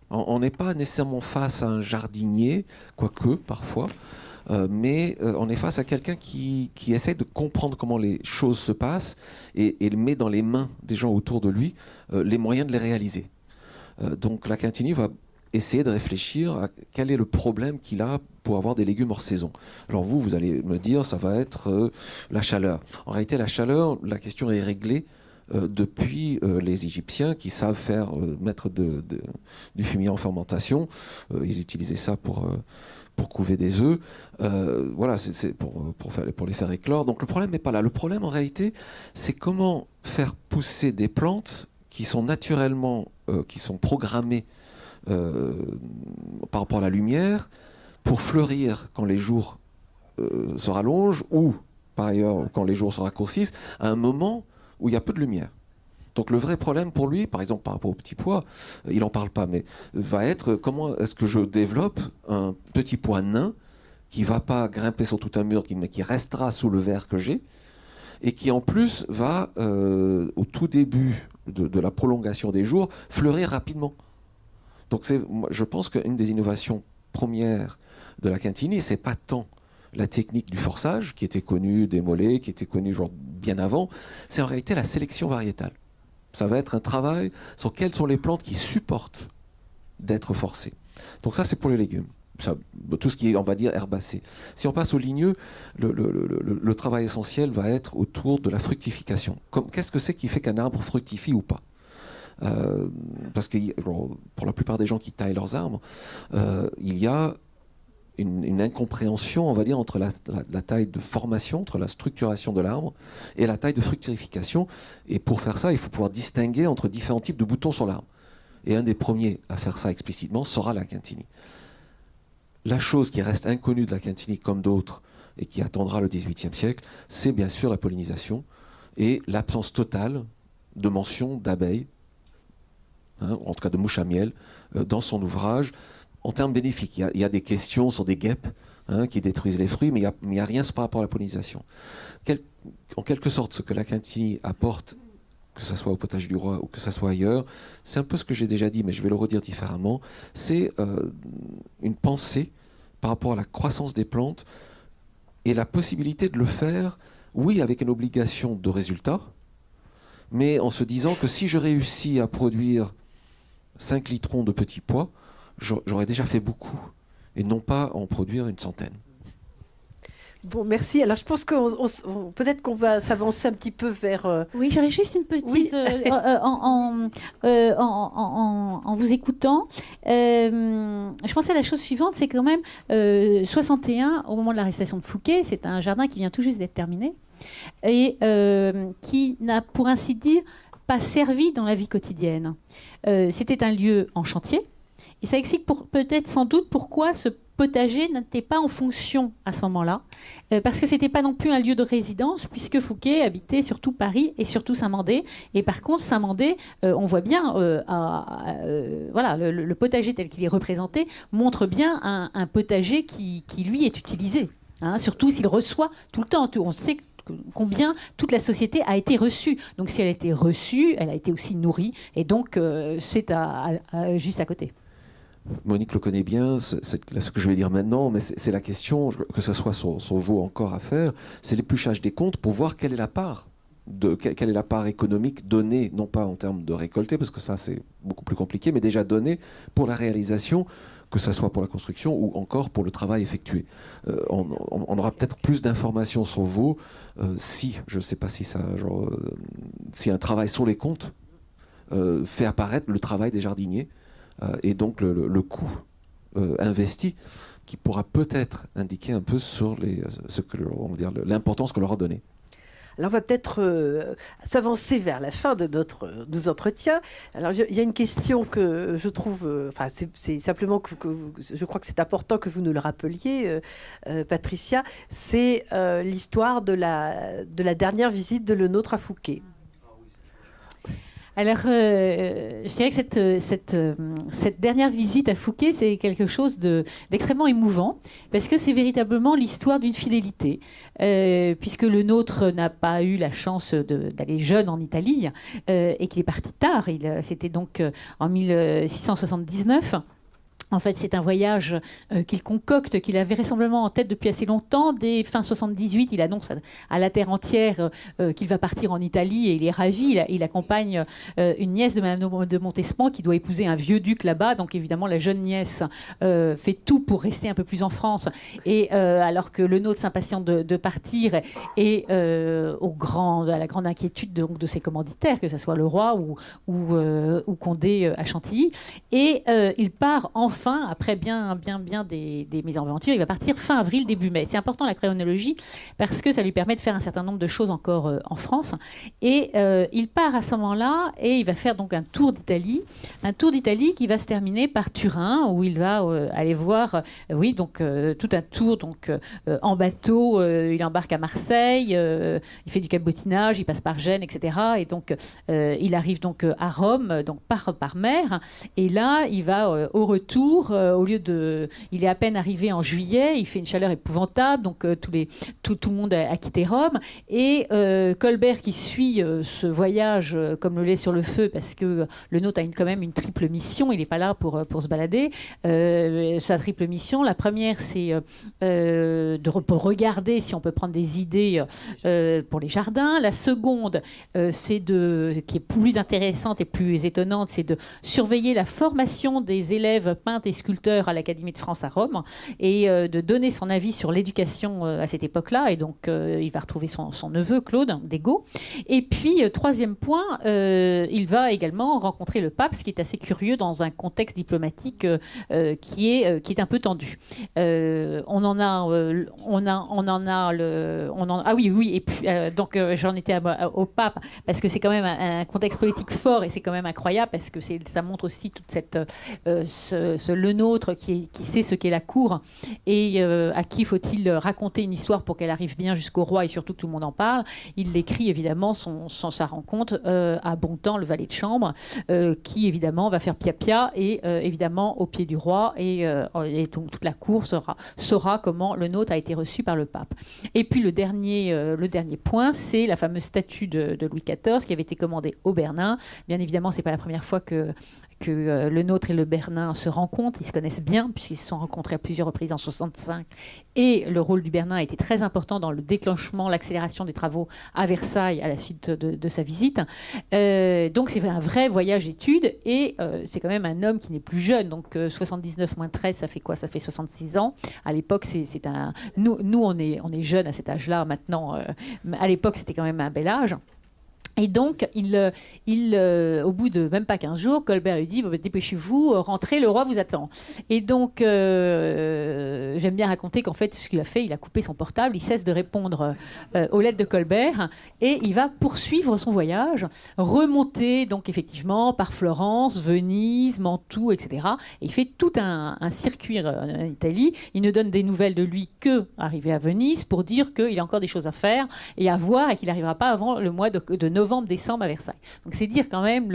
On n'est pas nécessairement face à un jardinier, quoique parfois, mais on est face à quelqu'un qui essaie de comprendre comment les choses se passent et met dans les mains des gens autour de lui les moyens de les réaliser. Donc la Cantini va essayer de réfléchir à quel est le problème qu'il a pour avoir des légumes hors saison. Alors vous allez me dire, ça va être la chaleur. En réalité, la chaleur, la question est réglée depuis les Égyptiens qui savent mettre du fumier en fermentation. Ils utilisaient ça pour couver des œufs. Voilà, c'est pour les faire éclore. Donc le problème n'est pas là. Le problème, en réalité, c'est comment faire pousser des plantes qui sont naturellement, qui sont programmées par rapport à la lumière, pour fleurir quand les jours se rallongent ou, par ailleurs, quand les jours se raccourcissent, à un moment où il y a peu de lumière. Donc le vrai problème pour lui, par exemple par rapport aux petits pois, il n'en parle pas, mais va être comment est-ce que je développe un petit pois nain qui ne va pas grimper sur tout un mur, mais qui restera sous le verre que j'ai, et qui en plus va, au tout début de la prolongation des jours, fleurir rapidement. Donc je pense qu'une des innovations premières de la Cantini, c'est pas tant la technique du forçage, qui était connue des Mollet, qui était connue bien avant, c'est en réalité la sélection variétale. Ça va être un travail sur quelles sont les plantes qui supportent d'être forcées. Donc ça, c'est pour les légumes. Tout ce qui est, on va dire, herbacé. Si on passe au ligneux, le travail essentiel va être autour de la fructification. Qu'est-ce que c'est qui fait qu'un arbre fructifie ou pas ? Parce que pour la plupart des gens qui taillent leurs arbres, il y a une incompréhension, on va dire, entre la taille de formation, entre la structuration de l'arbre et la taille de fructification. Et pour faire ça, il faut pouvoir distinguer entre différents types de boutons sur l'arbre. Et un des premiers à faire ça explicitement sera la Cantini. la chose qui reste inconnue de la Quintini comme d'autres et qui attendra le XVIIIe siècle, c'est bien sûr la pollinisation et l'absence totale de mention d'abeilles, en tout cas de mouches à miel, dans son ouvrage. En termes bénéfiques, il y a des questions sur des guêpes qui détruisent les fruits, mais il n'y a rien par rapport à la pollinisation. En quelque sorte, ce que la Quintini apporte, que ce soit au Potager du Roi ou que ce soit ailleurs, c'est un peu ce que j'ai déjà dit, mais je vais le redire différemment, c'est une pensée par rapport à la croissance des plantes et la possibilité de le faire, oui, avec une obligation de résultat, mais en se disant que si je réussis à produire 5 litrons de petits pois, j'aurais déjà fait beaucoup, et non pas en produire une centaine. Bon, merci. Alors, je pense que peut-être qu'on va s'avancer un petit peu vers... Oui, j'aurais juste une petite... Oui. En vous écoutant, je pensais à la chose suivante, c'est quand même 61, au moment de l'arrestation de Fouquet, c'est un jardin qui vient tout juste d'être terminé, et qui n'a, pour ainsi dire, pas servi dans la vie quotidienne. C'était un lieu en chantier, et ça explique peut-être sans doute pourquoi ce potager n'était pas en fonction à ce moment-là, parce que ce n'était pas non plus un lieu de résidence, puisque Fouquet habitait surtout Paris et surtout Saint-Mandé. Et par contre, Saint-Mandé, on voit bien, voilà, le potager tel qu'il est représenté montre bien un potager qui, lui, est utilisé. Surtout s'il reçoit tout le temps. On sait combien toute la société a été reçue. Donc si elle a été reçue, elle a été aussi nourrie. Et donc, c'est juste à côté. Monique le connaît bien, c'est ce que je vais dire maintenant, mais c'est la question, que ce soit son veau encore à faire, c'est l'épluchage des comptes pour voir quelle est la part, quelle est la part économique donnée, non pas en termes de récolter, parce que ça c'est beaucoup plus compliqué, mais déjà donnée pour la réalisation, que ce soit pour la construction ou encore pour le travail effectué. On aura peut-être plus d'informations sur veau si, je ne sais pas si ça, si un travail sur les comptes fait apparaître le travail des jardiniers, et donc le coût investi qui pourra peut-être indiquer un peu sur l'importance que leur a donnée. Alors, on va peut-être s'avancer vers la fin de nos entretiens. Alors, il y a une question que je trouve... c'est simplement que je crois que c'est important que vous nous le rappeliez, Patricia. C'est l'histoire de la dernière visite de Lenôtre à Fouquet. Alors, je dirais que cette dernière visite à Fouquet, c'est quelque chose d'extrêmement émouvant, parce que c'est véritablement l'histoire d'une fidélité, puisque Lenôtre n'a pas eu la chance d'aller jeune en Italie, et qu'il est parti tard. C'était donc en 1679. En fait, c'est un voyage qu'il concocte, qu'il avait vraisemblablement en tête depuis assez longtemps. Dès fin 78, il annonce à la terre entière qu'il va partir en Italie et il est ravi. Il accompagne une nièce de Madame de Montespan qui doit épouser un vieux duc là-bas. Donc évidemment, la jeune nièce fait tout pour rester un peu plus en France. Et alors que Lenôtre s'impatiente de partir et à la grande inquiétude de ses commanditaires, que ce soit le roi ou Condé à Chantilly. Et il part enfin, après bien des mésaventures, il va partir fin avril, début mai. C'est important la chronologie parce que ça lui permet de faire un certain nombre de choses encore en France. Et il part à ce moment-là et il va faire donc un tour d'Italie qui va se terminer par Turin, où il va aller voir, tout un tour en bateau. Il embarque à Marseille, il fait du cabotinage, il passe par Gênes, etc. Et donc il arrive donc à Rome, donc par mer. Et là, il va au retour. Il est à peine arrivé en juillet, il fait une chaleur épouvantable, donc tout le monde a quitté Rome. Et Colbert, qui suit ce voyage comme le lait sur le feu, parce que Lenôtre a quand même une triple mission, il n'est pas là pour se balader. Sa triple mission, la première, c'est de regarder si on peut prendre des idées pour les jardins. La seconde, qui est plus intéressante et plus étonnante, c'est de surveiller la formation des élèves peintres et sculpteurs à l'Académie de France à Rome, et de donner son avis sur l'éducation à cette époque-là. Et donc, il va retrouver son neveu, Claude Desgaux. Et puis, troisième point, il va également rencontrer le pape, ce qui est assez curieux dans un contexte diplomatique qui est un peu tendu. Et puis, donc, j'en étais au pape, parce que c'est quand même un contexte politique fort, et c'est quand même incroyable, parce que ça montre aussi toute ce ce Lenôtre qui sait ce qu'est la cour et à qui faut-il raconter une histoire pour qu'elle arrive bien jusqu'au roi et surtout que tout le monde en parle. Il écrit évidemment sa rencontre à Bontemps, le valet de chambre, qui évidemment va faire pia-pia et évidemment au pied du roi et toute la cour saura comment Lenôtre a été reçu par le pape. Et puis le dernier point, c'est la fameuse statue de Louis XIV qui avait été commandée au Bernin. Bien évidemment, c'est pas la première fois que Lenôtre et le Bernin se rencontrent. Ils se connaissent bien puisqu'ils se sont rencontrés à plusieurs reprises en 65. Et le rôle du Bernin a été très important dans le déclenchement, l'accélération des travaux à Versailles à la suite de sa visite. Donc c'est un vrai voyage d'études et c'est quand même un homme qui n'est plus jeune. Donc 79 moins 13, ça fait quoi? Ça fait 66 ans. À l'époque, nous on est jeunes à cet âge-là maintenant. À l'époque, c'était quand même un bel âge. Et donc, au bout de même pas 15 jours, Colbert lui dit dépêchez-vous, rentrez, le roi vous attend. Et donc, j'aime bien raconter qu'en fait, ce qu'il a fait, il a coupé son portable, il cesse de répondre aux lettres de Colbert et il va poursuivre son voyage, remonter donc effectivement par Florence, Venise, Mantoue, etc. Et il fait tout un circuit en Italie. Il ne donne des nouvelles de lui que arrivé à Venise pour dire qu'il a encore des choses à faire et à voir et qu'il n'arrivera pas avant le mois de novembre-décembre à Versailles. Donc c'est dire quand même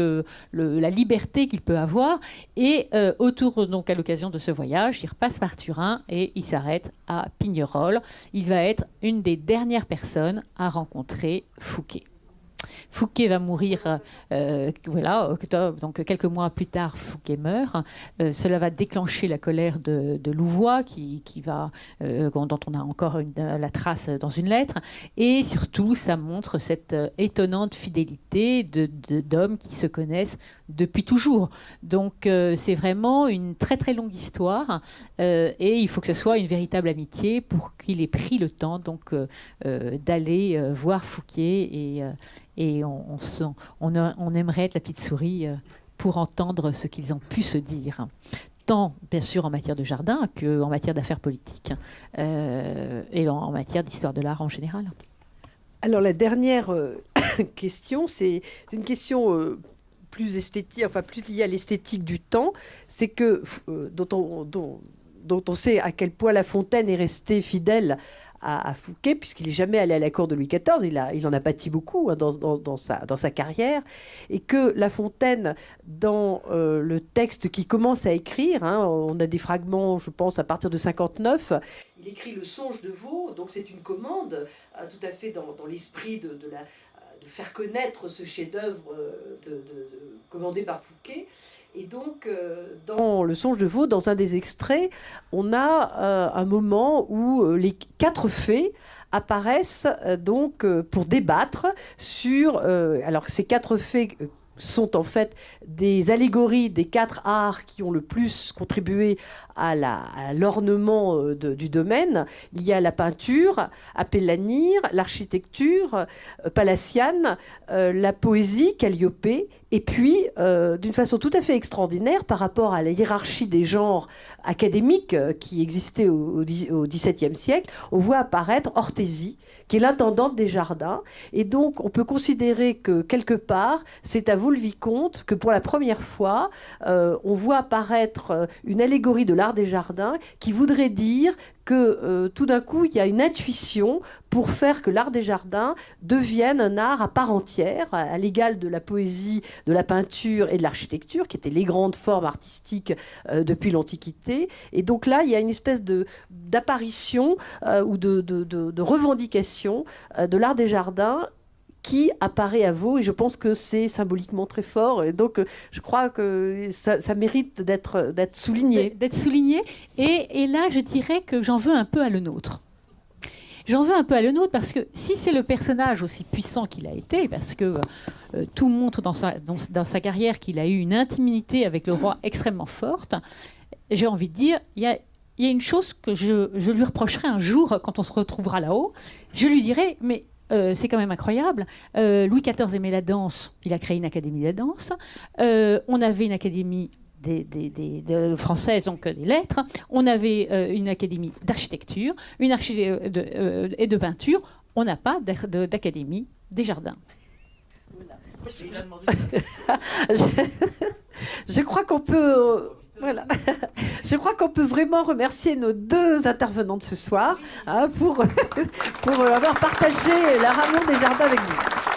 la liberté qu'il peut avoir. Et donc à l'occasion de ce voyage, il repasse par Turin et il s'arrête à Pignerol. Il va être une des dernières personnes à rencontrer Fouquet. Fouquet va mourir, octobre, donc quelques mois plus tard, Fouquet meurt. Cela va déclencher la colère de Louvois, dont on a encore la trace dans une lettre. Et surtout, ça montre cette étonnante fidélité d'hommes qui se connaissent depuis toujours. Donc, c'est vraiment une très très longue histoire. Et il faut que ce soit une véritable amitié pour qu'il ait pris le temps d'aller voir Fouquet et on aimerait être la petite souris pour entendre ce qu'ils ont pu se dire, tant bien sûr en matière de jardin qu'en matière d'affaires politiques et en matière d'histoire de l'art en général. Alors la dernière question, c'est une question plus esthétique, enfin plus liée à l'esthétique du temps, c'est que dont on sait à quel point La Fontaine est resté fidèle à Fouquet, puisqu'il n'est jamais allé à la cour de Louis XIV, il en a pâti beaucoup dans sa carrière, et que La Fontaine, dans le texte qu'il commence à écrire, on a des fragments, je pense, à partir de 59, il écrit le Songe de Vaux, donc c'est une commande tout à fait dans l'esprit de faire connaître ce chef-d'œuvre commandé par Fouquet. Et donc, dans le Songe de Vaux, dans un des extraits, on a un moment où les 4 fées apparaissent donc pour débattre sur... alors, ces 4 fées sont en fait des allégories des 4 arts qui ont le plus contribué à l'ornement du domaine. Il y a la peinture, Apellanire, l'architecture, Palaciane, la poésie, Calliope, et puis, d'une façon tout à fait extraordinaire par rapport à la hiérarchie des genres académiques qui existait au XVIIe siècle, on voit apparaître Orthésie, qui est l'intendante des jardins. Et donc, on peut considérer que, quelque part, c'est à Vaux-le-Vicomte que, pour la première fois, on voit apparaître une allégorie de l'art des jardins qui voudrait dire que tout d'un coup, il y a une intuition pour faire que l'art des jardins devienne un art à part entière, à l'égal de la poésie, de la peinture et de l'architecture, qui étaient les grandes formes artistiques depuis l'Antiquité. Et donc là, il y a une espèce d'apparition ou de revendication de l'art des jardins qui apparaît à Vaux, et je pense que c'est symboliquement très fort, et donc je crois que ça mérite d'être souligné. D'être souligné, et là je dirais que j'en veux un peu à Lenôtre. J'en veux un peu à Lenôtre parce que si c'est le personnage aussi puissant qu'il a été, parce que tout montre dans sa carrière qu'il a eu une intimité avec le roi extrêmement forte, j'ai envie de dire, il y a une chose que je lui reprocherai un jour quand on se retrouvera là-haut, je lui dirai, mais c'est quand même incroyable. Louis XIV aimait la danse, il a créé une académie de la danse. On avait une académie française, donc des lettres. On avait une académie d'architecture, et de peinture. On n'a pas d'académie des jardins. Je crois qu'on peut Voilà. Je crois qu'on peut vraiment remercier nos deux intervenantes ce soir pour avoir partagé leur amour des jardins avec nous.